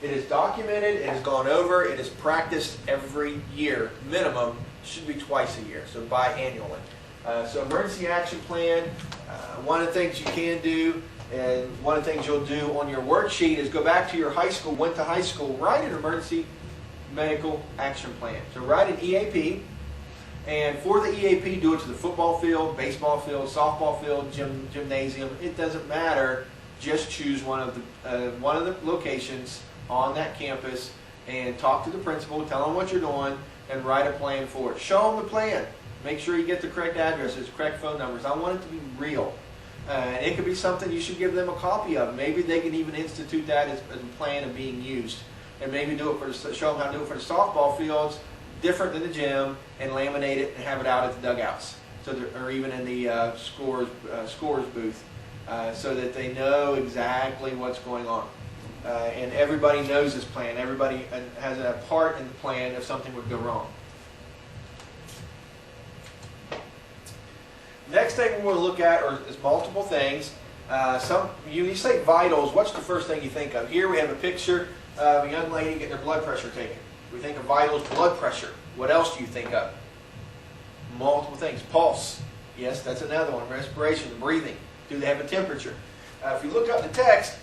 it is documented, it has gone over, it is practiced every year. Minimum should be twice a year, so biannually. So emergency action plan, one of the things you can do, and one of the things you'll do on your worksheet is go back to your high school, went to high school, write an emergency medical action plan. So write an EAP, and for the EAP, do it to the football field, baseball field, softball field, gymnasium. It doesn't matter. Just choose one of the locations on that campus and talk to the principal, tell them what you're doing, and write a plan for it. Show them the plan. Make sure you get the correct addresses, correct phone numbers. I want it to be real. It could be something you should give them a copy of. Maybe they can even institute that as a plan of being used. And maybe do it for show them how to do it for the softball fields, different than the gym, and laminate it and have it out at the dugouts, or even in the scores booth, so that they know exactly what's going on. And everybody knows this plan. Everybody has a part in the plan if something would go wrong. Next thing we're going to look at is multiple things. You say vitals, what's the first thing you think of? Here we have a picture of a young lady getting her blood pressure taken. We think of vitals, blood pressure. What else do you think of? Multiple things. Pulse. Yes, that's another one. Respiration, breathing. Do they have a temperature? If you look up the text,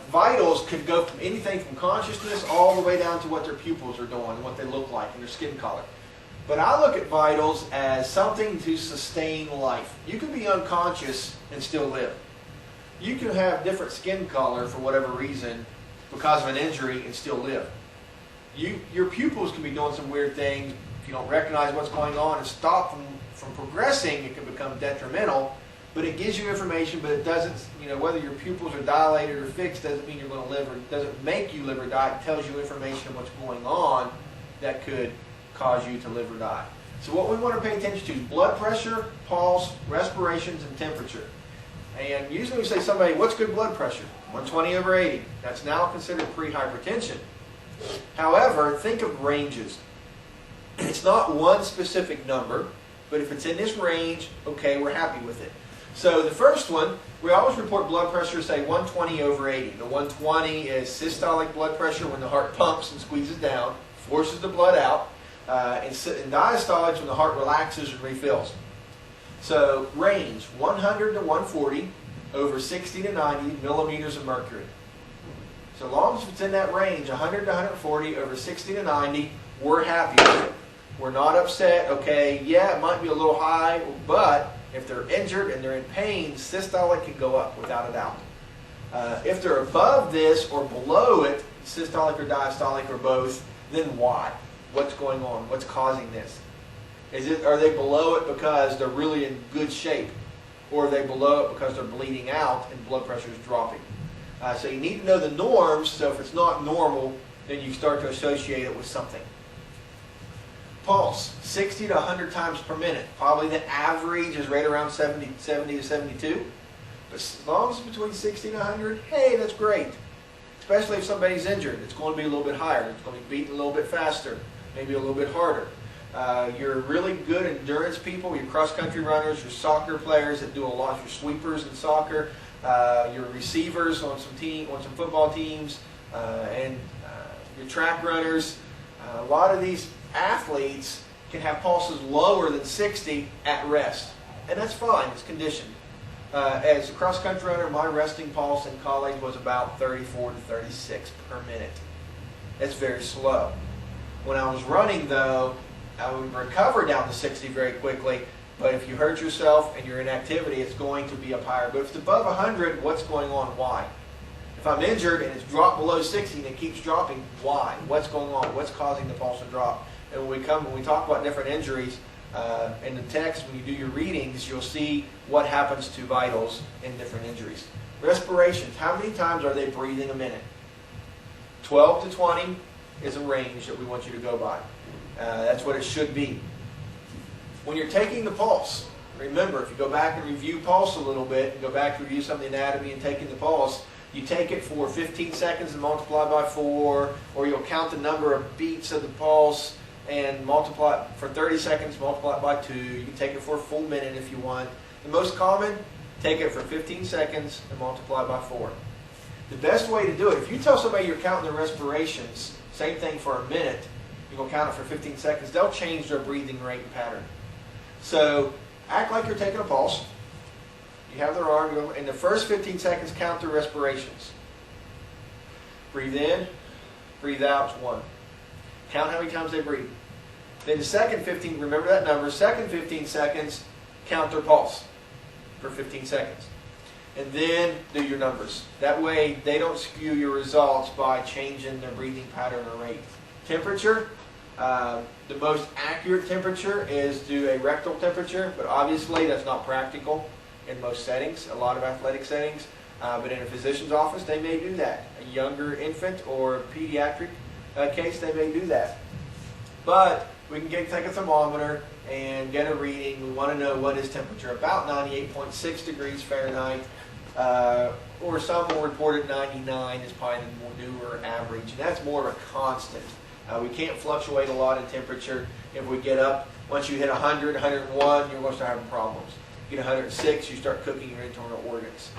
vitals could go from anything from consciousness all the way down to what their pupils are doing and what they look like and their skin color. But I look at vitals as something to sustain life. You can be unconscious and still live. You can have different skin color for whatever reason because of an injury and still live. Your pupils can be doing some weird things. If you don't recognize what's going on and stop from progressing, it can become detrimental. But it gives you information, but it doesn't, whether your pupils are dilated or fixed doesn't mean you're going to live, or it doesn't make you live or die. It tells you information of what's going on that could cause you to live or die. So what we want to pay attention to is blood pressure, pulse, respirations, and temperature. And usually we say to somebody, what's good blood pressure? 120/80. That's now considered pre-hypertension. However, think of ranges. It's not one specific number, but if it's in this range, okay, we're happy with it. So the first one, we always report blood pressure, say 120/80. The 120 is systolic blood pressure when the heart pumps and squeezes down, forces the blood out, and diastolic when the heart relaxes and refills. So range, 100 to 140 over 60 to 90 millimeters of mercury. So long as it's in that range, 100 to 140 over 60 to 90, we're happy with it. We're not upset. Okay, yeah, it might be a little high, but if they're injured and they're in pain, systolic can go up without a doubt. If they're above this or below it, systolic or diastolic or both, then why? What's going on? What's causing this? Are they below it because they're really in good shape? Or are they below it because they're bleeding out and blood pressure is dropping? So you need to know the norms, so if it's not normal, then you start to associate it with something. Pulse, 60 to 100 times per minute. Probably the average is right around 70 to 72. But as long as it's between 60 and 100, hey, that's great. Especially if somebody's injured. It's going to be a little bit higher. It's going to be beating a little bit faster, maybe a little bit harder. Your really good endurance people, your cross-country runners, your soccer players that do a lot, your sweepers in soccer, your receivers on some football teams, and your track runners. A lot of these athletes can have pulses lower than 60 at rest, and that's fine. It's conditioned. As a cross-country runner, my resting pulse in college was about 34 to 36 per minute. That's very slow. When I was running, though, I would recover down to 60 very quickly, but if you hurt yourself and you're in activity, it's going to be up higher. But if it's above 100, what's going on? Why? If I'm injured and it's dropped below 60 and it keeps dropping, why? What's going on? What's causing the pulse to drop? And when we talk about different injuries, in the text, when you do your readings, you'll see what happens to vitals in different injuries. Respirations, how many times are they breathing a minute? 12 to 20 is a range that we want you to go by. That's what it should be. When you're taking the pulse, remember, if you go back and review pulse a little bit, and go back to review some of the anatomy and taking the pulse, you take it for 15 seconds and multiply by 4, or you'll count the number of beats of the pulse and multiply for 30 seconds, multiply it by 2. You can take it for a full minute if you want. The most common, take it for 15 seconds and multiply by 4. The best way to do it, if you tell somebody you're counting their respirations, same thing for a minute, you're going to count it for 15 seconds, they'll change their breathing rate and pattern. So act like you're taking a pulse. You have their arm, in the first 15 seconds, count their respirations. Breathe in, breathe out, 1. Count how many times they breathe. Then the second 15, remember that number, second 15 seconds, count their pulse for 15 seconds. And then do your numbers. That way they don't skew your results by changing their breathing pattern or rate. Temperature, the most accurate temperature is do a rectal temperature, but obviously that's not practical in most settings, a lot of athletic settings. But in a physician's office, they may do that. A younger infant or pediatric case, they may do that. But we can take a thermometer and get a reading. We want to know what is temperature. About 98.6 degrees Fahrenheit, or some will report at 99 is probably the more newer average. And that's more of a constant. We can't fluctuate a lot in temperature. If we get up, once you hit 100, 101, you're going to start having problems. You get 106, you start cooking your internal organs.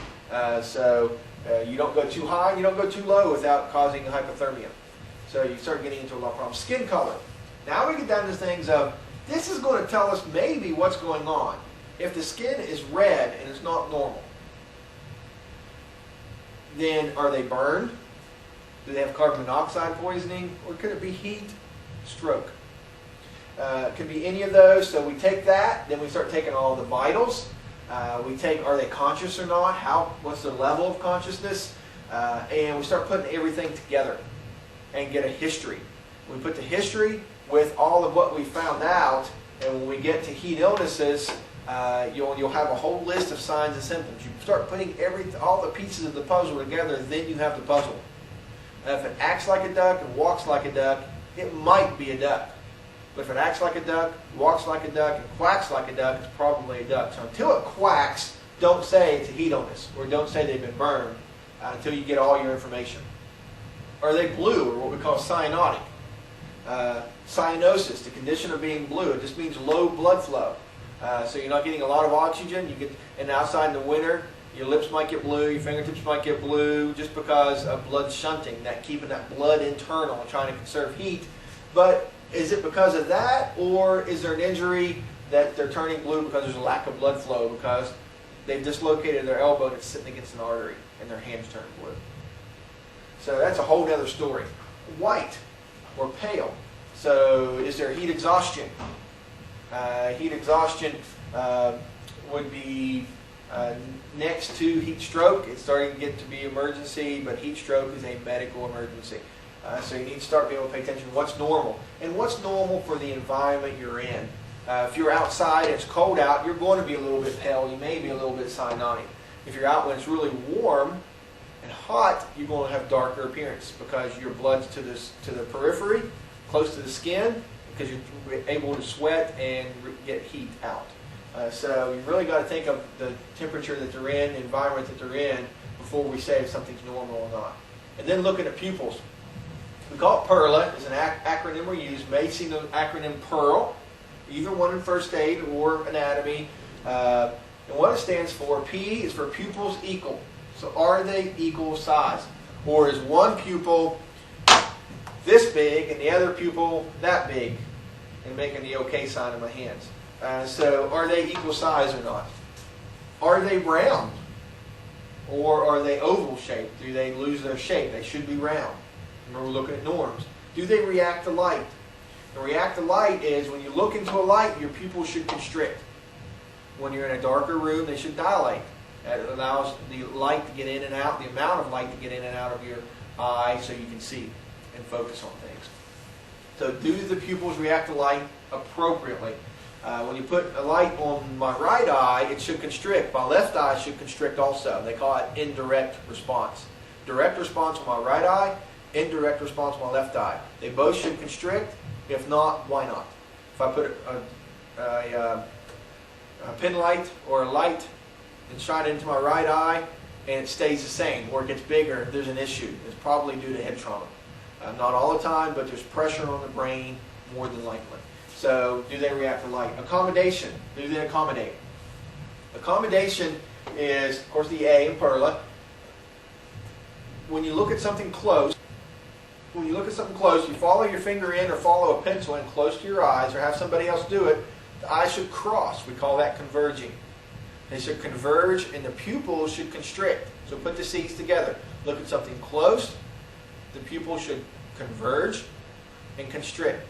So you don't go too high, you don't go too low without causing hypothermia. So you start getting into a lot of problems. Skin color. Now we get down to things of, this is going to tell us maybe what's going on. If the skin is red and it's not normal, then are they burned? Do they have carbon monoxide poisoning? Or could it be heat, stroke? It could be any of those. So we take that, then we start taking all the vitals. We take, are they conscious or not? What's their level of consciousness? And we start putting everything together and get a history. We put the history with all of what we found out, and when we get to heat illnesses, you'll have a whole list of signs and symptoms. You start putting all the pieces of the puzzle together, then you have the puzzle. If it acts like a duck and walks like a duck, it might be a duck. But if it acts like a duck, walks like a duck, and quacks like a duck, it's probably a duck. So until it quacks, don't say it's a heat illness, or don't say they've been burned until you get all your information. Are they blue, or what we call cyanotic? Cyanosis, the condition of being blue, it just means low blood flow. So you're not getting a lot of oxygen. And outside in the winter, your lips might get blue, your fingertips might get blue, just because of blood shunting, keeping that blood internal and trying to conserve heat. But is it because of that, or is there an injury that they're turning blue because there's a lack of blood flow, because they've dislocated their elbow and it's sitting against an artery and their hand's turning blue? So that's a whole other story. White or pale. So is there heat exhaustion? Heat exhaustion would be next to heat stroke. It's starting to get to be emergency, but heat stroke is a medical emergency. So you need to start being able to pay attention to what's normal. And what's normal for the environment you're in. If you're outside and it's cold out, you're going to be a little bit pale. You may be a little bit cyanotic. If you're out when it's really warm and hot, you're going to have darker appearance because your blood's to the periphery, close to the skin, because you're able to sweat and get heat out. So you really got to think of the temperature that they're in, the environment that they're in, before we say if something's normal or not. And then looking at pupils. We call it PERLA. It's an acronym we use. May see the acronym PEARL. either one in first aid or anatomy. And what it stands for, P is for pupils equal. So are they equal size? Or is one pupil this big and the other pupil that big? And making the OK sign in my hands. So are they equal size or not? Are they round? Or are they oval shaped? Do they lose their shape? They should be round. Remember, we're looking at norms. Do they react to light? And react to light is when you look into a light, your pupils should constrict. When you're in a darker room, they should dilate. That allows the light to get in and out, the amount of light to get in and out of your eye so you can see and focus on things. So do the pupils react to light appropriately? When you put a light on my right eye, it should constrict. My left eye should constrict also. They call it indirect response. Direct response on my right eye, indirect response on my left eye. They both should constrict. If not, why not? If I put a pin light or a light and shine it into my right eye and it stays the same or it gets bigger, there's an issue. It's probably due to head trauma. Not all the time, but there's pressure on the brain more than likely. So do they react to light? Accommodation. Do they accommodate? Accommodation is, of course, the A in Perla. When you look at something close, you follow your finger in or follow a pencil in close to your eyes or have somebody else do it, the eyes should cross. We call that converging. They should converge and the pupils should constrict. So put the C's together. Look at something close, the pupils should converge and constrict.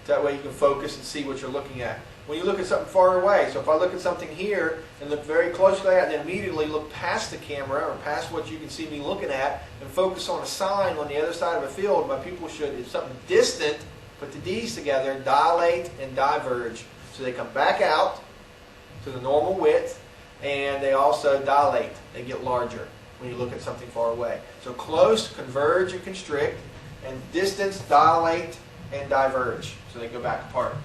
That way you can focus and see what you're looking at. When you look at something far away, so if I look at something here and look very closely at it and then immediately look past the camera or past what you can see me looking at and focus on a sign on the other side of a field, my pupil should, if something distant, put the D's together, dilate and diverge. So they come back out to the normal width and they also dilate. They get larger when you look at something far away. So close, converge and constrict, and distance, dilate and diverge. So they go back apart.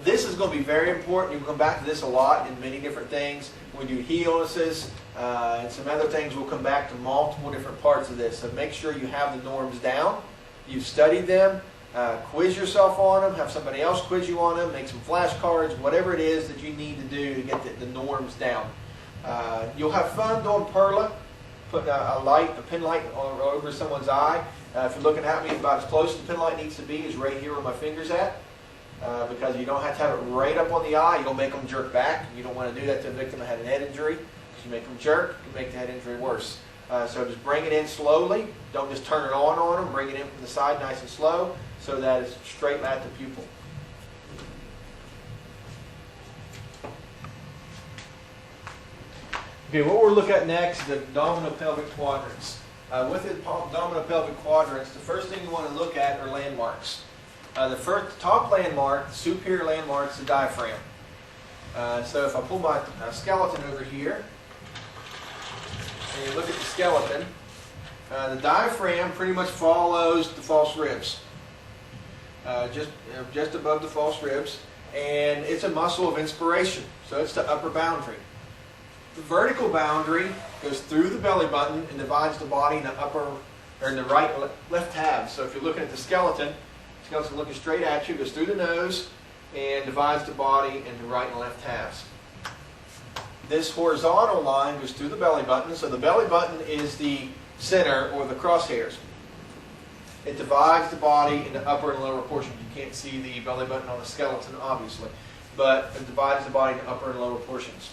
This is going to be very important. You can come back to this a lot in many different things. When we do helosis and some other things, we'll come back to multiple different parts of this. So make sure you have the norms down. You've studied them. Quiz yourself on them. Have somebody else quiz you on them. Make some flashcards. Whatever it is that you need to do to get the norms down. You'll have fun doing Perla. Putting a pin light over someone's eye. If you're looking at me, about as close as the pin light needs to be is right here where my finger's at. Because you don't have to have it right up on the eye. You don't make them jerk back. You don't want to do that to a victim that had an head injury. If you make them jerk, you make the head injury worse. So just bring it in slowly. Don't just turn it on them. Bring it in from the side nice and slow so that it's straight at the pupil. Okay, what we'll look at next is the abdominopelvic quadrants. With the abdominopelvic quadrants, the first thing you want to look at are landmarks. The first top landmark, the superior landmark, is the diaphragm. So if I pull my skeleton over here, and you look at the skeleton, the diaphragm pretty much follows the false ribs, just above the false ribs, and it's a muscle of inspiration. So it's the upper boundary. The vertical boundary goes through the belly button and divides the body in the upper or in the right and left halves. So if you're looking at the skeleton looking straight at you, goes through the nose and divides the body into right and left halves. This horizontal line goes through the belly button, so the belly button is the center or the crosshairs. It divides the body into upper and lower portions. You can't see the belly button on the skeleton, obviously, but it divides the body into upper and lower portions.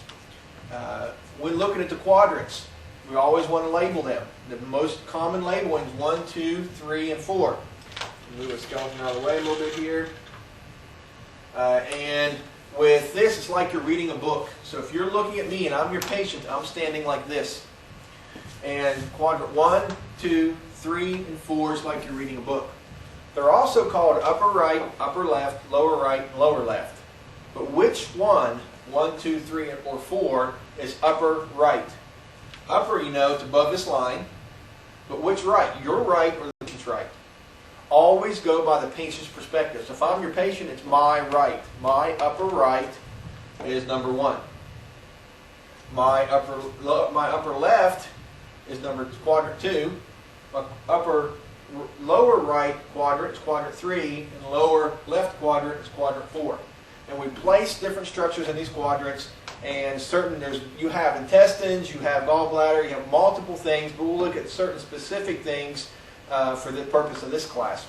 When looking at the quadrants, we always want to label them. The most common labeling is 1, 2, 3, and 4. Move the skeleton out of the way a little bit here. And with this, it's like you're reading a book. So if you're looking at me and I'm your patient, I'm standing like this. And quadrant 1, 2, 3, and 4 is like you're reading a book. They're also called upper right, upper left, lower right, and lower left. But which one, 1, 2, 3, or 4, is upper right? Upper, you know, it's above this line. But which right? Your right or the patient's right? Always go by the patient's perspective. So if I'm your patient, it's my right. My upper right is number 1. My upper left is quadrant 2. My upper lower right quadrant is quadrant 3, and lower left quadrant is quadrant 4. And we place different structures in these quadrants, and you have intestines, you have gallbladder, you have multiple things, but we'll look at certain specific things for the purpose of this class.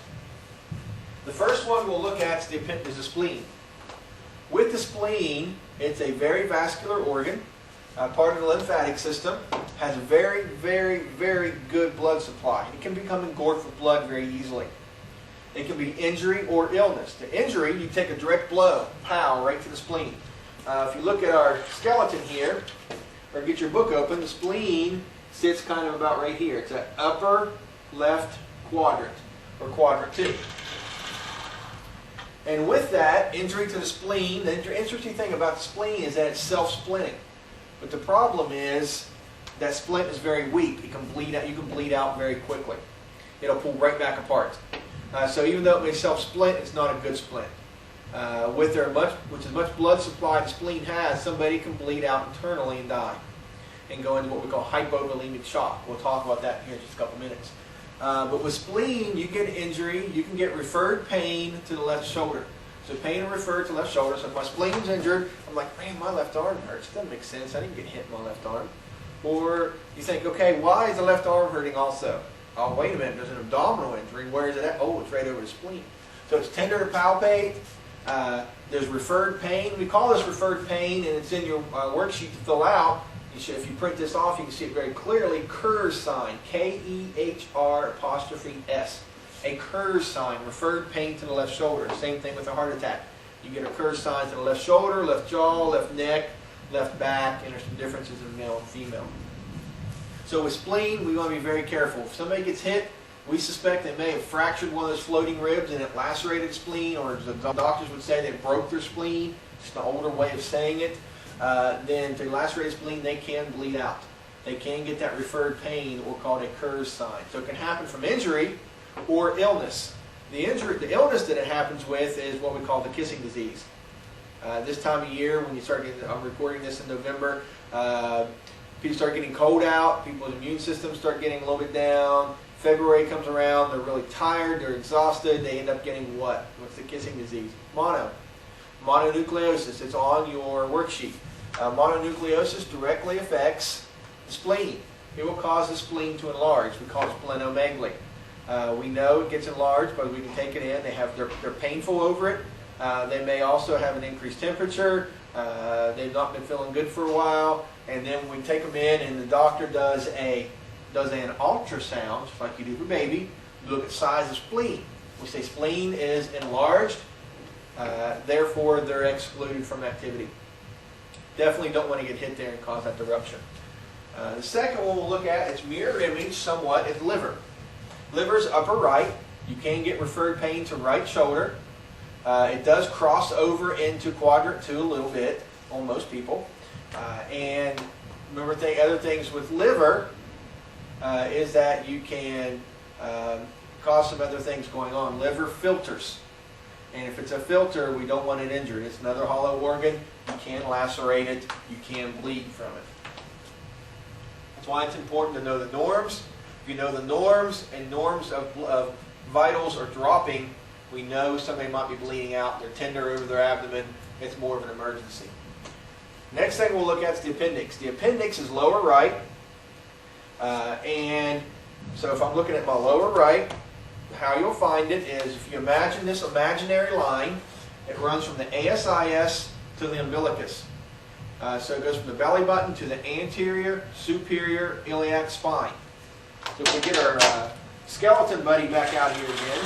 The first one we'll look at is the spleen. With the spleen, it's a very vascular organ, part of the lymphatic system, has a very, very, very good blood supply. It can become engorged with blood very easily. It can be injury or illness. The injury, you take a direct blow, pow, right to the spleen. If you look at our skeleton here, or get your book open, the spleen sits kind of about right here. It's that upper left quadrant, or quadrant 2. And with that, injury to the spleen, the interesting thing about the spleen is that it's self-splinting. But the problem is that splint is very weak. It can bleed out. You can bleed out very quickly. It'll pull right back apart. So even though it may self-splint, it's not a good splint. With as much blood supply the spleen has, somebody can bleed out internally and die, and go into what we call hypovolemic shock. We'll talk about that here in just a couple minutes. But with spleen, you get injury, you can get referred pain to the left shoulder. So pain and referred to left shoulder. So if my spleen's injured, I'm like, man, my left arm hurts. Doesn't make sense. I didn't get hit in my left arm. Or you think, okay, why is the left arm hurting also? Oh, wait a minute, there's an abdominal injury. Where is it at? Oh, it's right over the spleen. So it's tender to palpate. There's referred pain. We call this referred pain, and it's in your worksheet to fill out. If you print this off, you can see it very clearly. Kerr's sign, K-E-H-R''S. A Kerr's sign, referred pain to the left shoulder. Same thing with a heart attack. You get a Kerr's sign to the left shoulder, left jaw, left neck, left back, and there's some differences in male and female. So with spleen, we want to be very careful. If somebody gets hit, we suspect they may have fractured one of those floating ribs and it lacerated spleen, or as the doctors would say, they broke their spleen. Just an older way of saying it. Then to lacerate spleen, they can bleed out. They can get that referred pain, or called a Kerr's sign. So it can happen from injury or illness. The illness that it happens with is what we call the kissing disease. This time of year, when you start getting, I'm recording this in November, people start getting cold out, people's immune systems start getting a little bit down. February comes around, they're really tired, they're exhausted, they end up getting what? What's the kissing disease? Mononucleosis. It's on your worksheet. Mononucleosis directly affects the spleen. It will cause the spleen to enlarge. We call it splenomegaly. We know it gets enlarged, but we can take it in. They're painful over it. They may also have an increased temperature. They've not been feeling good for a while. And then we take them in, and the doctor does an ultrasound, just like you do for baby, look at size of spleen. We say spleen is enlarged, therefore they're excluded from activity. Definitely don't want to get hit there and cause that eruption. The second one we'll look at, it's mirror image somewhat, is liver. Liver's upper right. You can get referred pain to right shoulder. It does cross over into quadrant 2 a little bit on most people. And remember, other things with liver is that you can cause some other things going on. Liver filters. And if it's a filter, we don't want it injured. It's another hollow organ. You can lacerate it. You can bleed from it. That's why it's important to know the norms. If you know the norms, and norms of vitals are dropping, we know somebody might be bleeding out. They're tender over their abdomen. It's more of an emergency. Next thing we'll look at is the appendix. The appendix is lower right. And so if I'm looking at my lower right, how you'll find it is, if you imagine this imaginary line, it runs from the ASIS to the umbilicus. So it goes from the belly button to the anterior superior iliac spine. So if we get our skeleton buddy back out here again,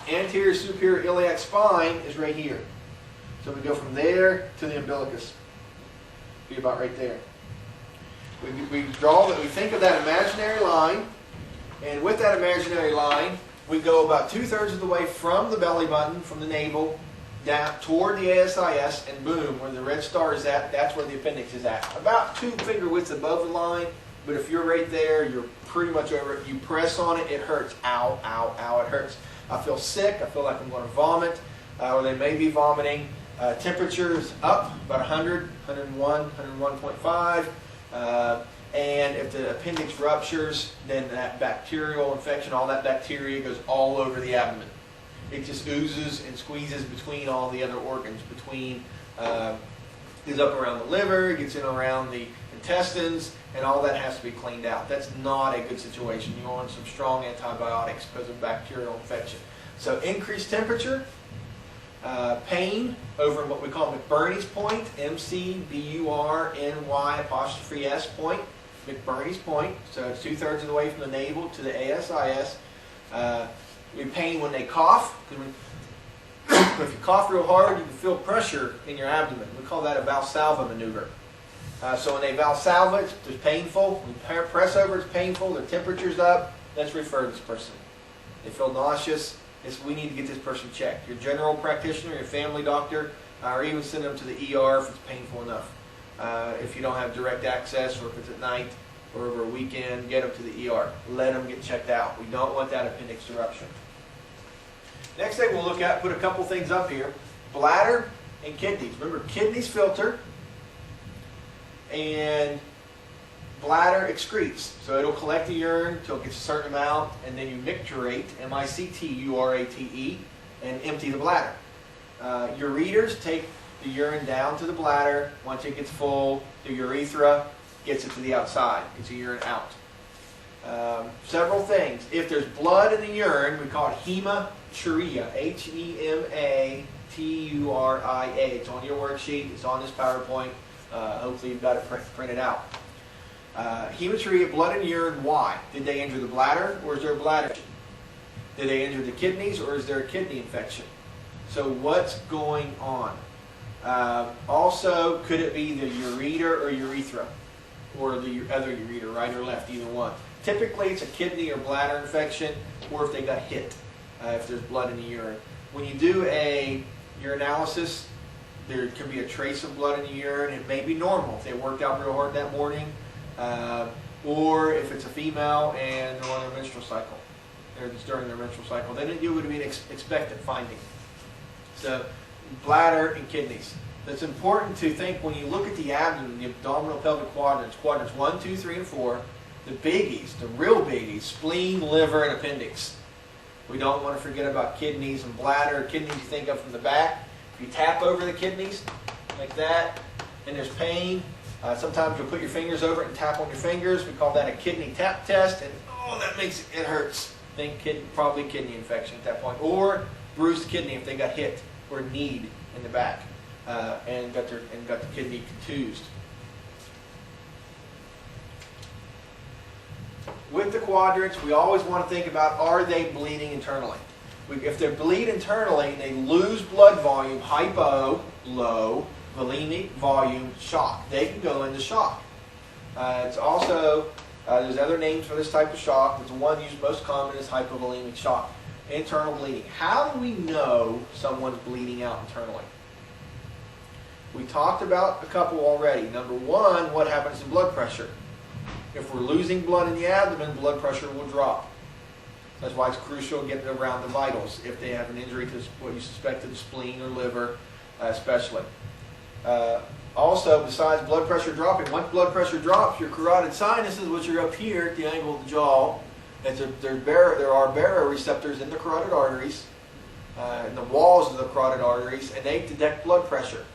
anterior superior iliac spine is right here. So we go from there to the umbilicus. Be about right there. We think of that imaginary line, and with that imaginary line, we go about 2/3 of the way from the belly button, from the navel, down toward the ASIS, and boom, where the red star is at, that's where the appendix is at. About 2 finger widths above the line, but if you're right there, you're pretty much over it. You press on it, it hurts. Ow, ow, ow, it hurts. I feel sick, I feel like I'm going to vomit, or they may be vomiting. Temperature is up, about 100, 101, 101.5. And if the appendix ruptures, then that bacterial infection, all that bacteria goes all over the abdomen. It just oozes and squeezes between all the other organs, gets up around the liver, gets in around the intestines, and all that has to be cleaned out. That's not a good situation. You want some strong antibiotics because of bacterial infection. So increased temperature, pain over what we call McBurney's point, McBurney''s point, McBurney's point. So it's 2/3 of the way from the navel to the ASIS. Pain when they cough. If you cough real hard, you can feel pressure in your abdomen. We call that a Valsalva maneuver. So when they Valsalva, it's painful. When you press over, it's painful. Their temperature's up. Let's refer this person. They feel nauseous. We need to get this person checked. Your general practitioner, your family doctor, or even send them to the ER if it's painful enough. If you don't have direct access, or if it's at night or over a weekend, get them to the ER. Let them get checked out. We don't want that appendix eruption. Next thing we'll look at, put a couple things up here. Bladder and kidneys. Remember, kidneys filter and bladder excretes. So it'll collect the urine until it gets a certain amount, and then you micturate, M-I-C-T-U-R-A-T-E, and empty the bladder. Ureters take the urine down to the bladder. Once it gets full, the urethra gets it to the outside, gets the urine out. Several things. If there's blood in the urine, we call it hematuria, H-E-M-A-T-U-R-I-A. It's on your worksheet. It's on this PowerPoint. Hopefully you've got it printed out. Hematuria, blood in urine, why? Did they injure the bladder, or is there a bladder infection? Did they injure the kidneys, or is there a kidney infection? So what's going on? Also, could it be the ureter or urethra? Or the other ureter, right or left, either one. Typically, it's a kidney or bladder infection, or if they got hit, if there's blood in the urine. When you do a urinalysis, there can be a trace of blood in the urine. It may be normal if they worked out real hard that morning, or if it's a female and they're on their menstrual cycle, or it's during their menstrual cycle, then it would be an expected finding. So, bladder and kidneys. It's important to think when you look at the abdomen, the abdominopelvic quadrants, quadrants 1, 2, 3, and 4, the biggies, the real biggies, spleen, liver, and appendix. We don't want to forget about kidneys and bladder. Kidneys you think of from the back. If you tap over the kidneys like that, and there's pain, sometimes you'll put your fingers over it and tap on your fingers. We call that a kidney tap test, and that makes it hurts. Think probably kidney infection at that point, or bruised kidney if they got hit or kneed in the back. And got the kidney contused. With the quadrants, we always want to think about, are they bleeding internally? If they bleed internally, they lose blood volume, hypo, low, volemic, volume, shock. They can go into shock. It's also, there's other names for this type of shock, but the one used most common is hypovolemic shock. Internal bleeding. How do we know someone's bleeding out internally? We talked about a couple already. Number one, what happens to blood pressure? If we're losing blood in the abdomen, blood pressure will drop. That's why it's crucial getting around the vitals if they have an injury to what you suspect of the spleen or liver, especially. Also, besides blood pressure dropping, once blood pressure drops, your carotid sinuses, which are up here at the angle of the jaw, there are baroreceptors in the carotid arteries, in the walls of the carotid arteries, and they detect blood pressure.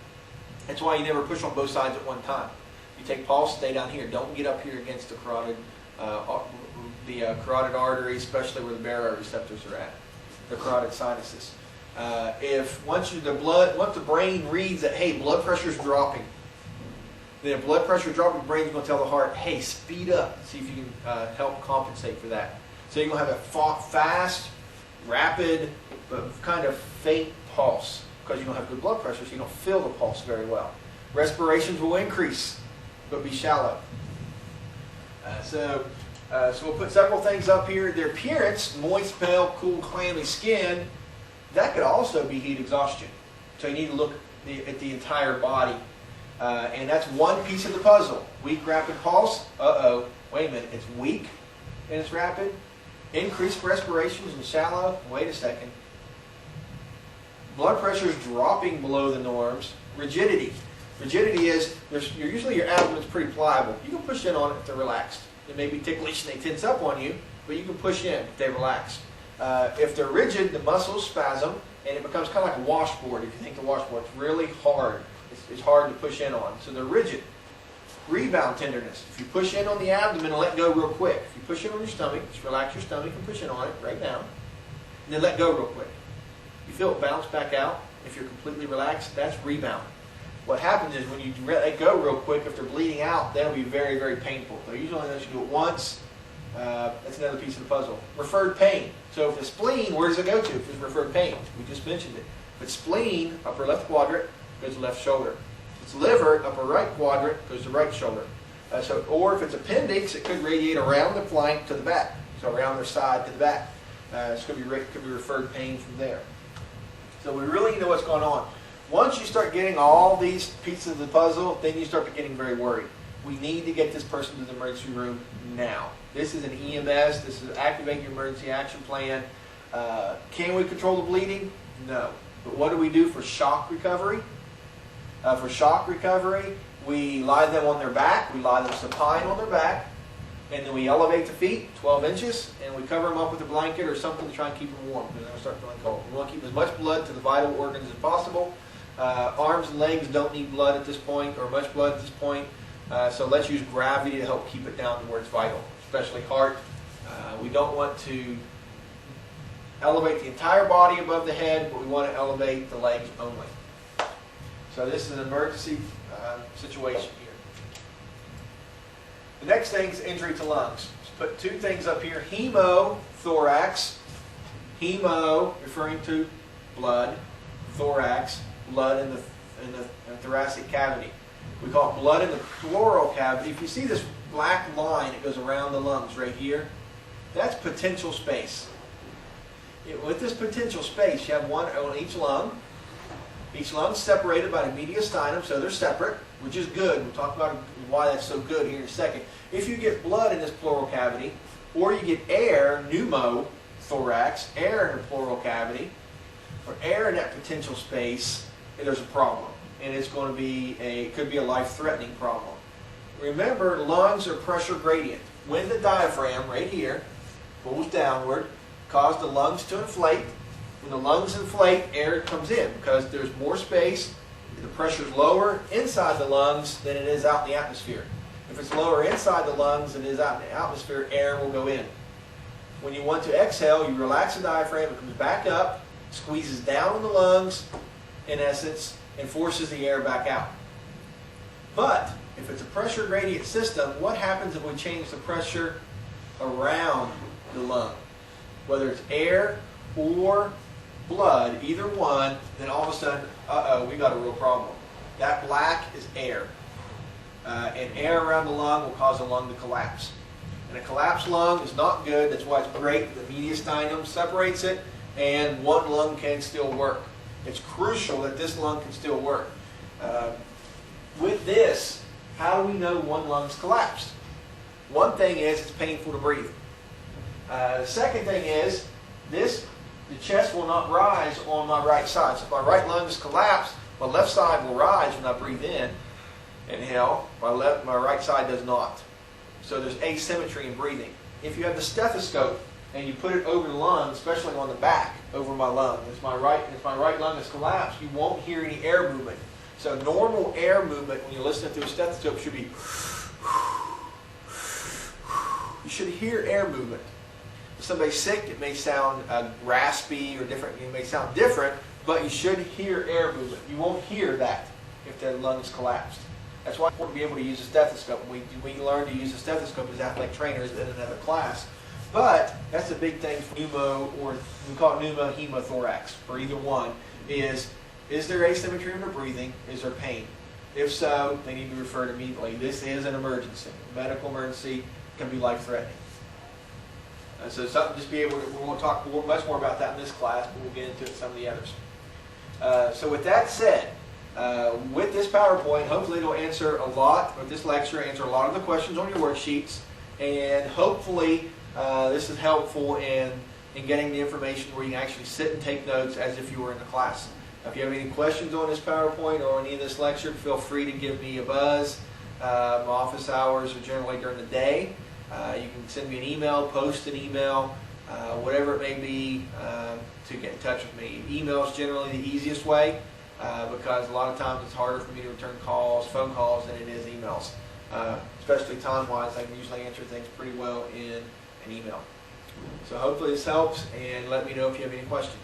That's why you never push on both sides at one time. You take pulse, stay down here. Don't get up here against the carotid artery, especially where the baroreceptors are at, the carotid sinuses. Once the brain reads that, hey, blood pressure's dropping, then if blood pressure is dropping, the brain's going to tell the heart, hey, speed up. See if you can help compensate for that. So you're going to have a fast, rapid, but kind of faint pulse, because you don't have good blood pressure, so you don't feel the pulse very well. Respirations will increase, but be shallow. So we'll put several things up here. Their appearance, moist, pale, cool, clammy skin, that could also be heat exhaustion. So you need to look at the entire body. And that's one piece of the puzzle. Weak, rapid pulse. Wait a minute, it's weak and it's rapid. Increased respirations and shallow. Wait a second. Blood pressure is dropping below the norms. Rigidity. Rigidity is, usually your abdomen's pretty pliable. You can push in on it if they're relaxed. It may be ticklish and they tense up on you, but you can push in if they relax. If they're rigid, the muscles spasm, and it becomes kind of like a washboard. If you think the washboard, it's really hard. It's hard to push in on. So they're rigid. Rebound tenderness. If you push in on the abdomen and let go real quick. If you push in on your stomach, just relax your stomach and push in on it right now. And then let go real quick. You feel it bounce back out. If you're completely relaxed, that's rebound. What happens is when you let go real quick, if they're bleeding out, that'll be very, very painful. They usually only let you do it once. That's another piece of the puzzle. Referred pain. So if the spleen, where does it go to? If it's referred pain, we just mentioned it. If it's spleen, upper left quadrant, goes to left shoulder. If it's liver, upper right quadrant, goes to right shoulder. Or if it's appendix, it could radiate around the flank to the back. So around their side to the back. It could be referred pain from there. So we really need to know what's going on. Once you start getting all these pieces of the puzzle, then you start getting very worried. We need to get this person to the emergency room now. This is an EMS. This is activate your emergency action plan. Can we control the bleeding? No. But what do we do for shock recovery? For shock recovery, we lie them on their back. We lie them supine on their back. And then we elevate the feet 12 inches, and we cover them up with a blanket or something to try and keep them warm because they're going to start feeling cold. We want to keep as much blood to the vital organs as possible. Arms and legs don't need blood at this point, or much blood at this point. So let's use gravity to help keep it down to where it's vital, especially heart. We don't want to elevate the entire body above the head, but we want to elevate the legs only. So this is an emergency situation here. The next thing is injury to lungs. Just put two things up here. Hemothorax. Hemo, referring to blood. Thorax, blood in the thoracic cavity. We call it blood in the pleural cavity. If you see this black line that goes around the lungs right here, that's potential space. With this potential space, you have one on each lung. Each lung is separated by the mediastinum, so they're separate, which is good. We'll talk about why that's so good here in a second. If you get blood in this pleural cavity, or you get air, pneumothorax, air in the pleural cavity, or air in that potential space, there's a problem. And it's going to be could be a life-threatening problem. Remember, lungs are pressure gradient. When the diaphragm, right here, pulls downward, causes the lungs to inflate. When the lungs inflate, air comes in because there's more space. The pressure is lower inside the lungs than it is out in the atmosphere. If it's lower inside the lungs than it is out in the atmosphere, air will go in. When you want to exhale, you relax the diaphragm, it comes back up, squeezes down in the lungs, in essence, and forces the air back out. But if it's a pressure gradient system, what happens if we change the pressure around the lung? Whether it's air or blood, either one, then all of a sudden, we got a real problem. That black is air. And air around the lung will cause the lung to collapse. And a collapsed lung is not good. That's why it's great the mediastinum separates it and one lung can still work. It's crucial that this lung can still work. With this, how do we know one lung's collapsed? One thing is it's painful to breathe. The second thing is the chest will not rise on my right side. So if my right lung is collapsed, my left side will rise when I breathe in. Inhale, my right side does not. So there's asymmetry in breathing. If you have the stethoscope and you put it over the lung, especially on the back, over my lung, if my right lung is collapsed, you won't hear any air movement. So normal air movement when you're listening through a stethoscope should be, you should hear air movement. If somebody's sick, it may sound raspy or different. It may sound different, but you should hear air movement. You won't hear that if the lung is collapsed. That's why it's important to be able to use a stethoscope. We learn to use a stethoscope as athletic trainers in another class. But that's a big thing for pneumo, or we call it pneumohemothorax, or either one, is there asymmetry in their breathing? Is there pain? If so, they need to be referred immediately. This is an emergency. Medical emergency can be life-threatening. So something just be able to, we won't talk much more about that in this class, but we'll get into it in some of the others. So with that said, with this PowerPoint, hopefully it'll answer a lot, with this lecture, answer a lot of the questions on your worksheets, and hopefully this is helpful in getting the information where you can actually sit and take notes as if you were in the class. If you have any questions on this PowerPoint or any of this lecture, feel free to give me a buzz. My office hours are generally during the day. You can send me an email, post an email, whatever it may be, to get in touch with me. Email is generally the easiest way because a lot of times it's harder for me to return calls, phone calls, than it is emails. Especially time-wise, I can usually answer things pretty well in an email. So hopefully this helps, and let me know if you have any questions.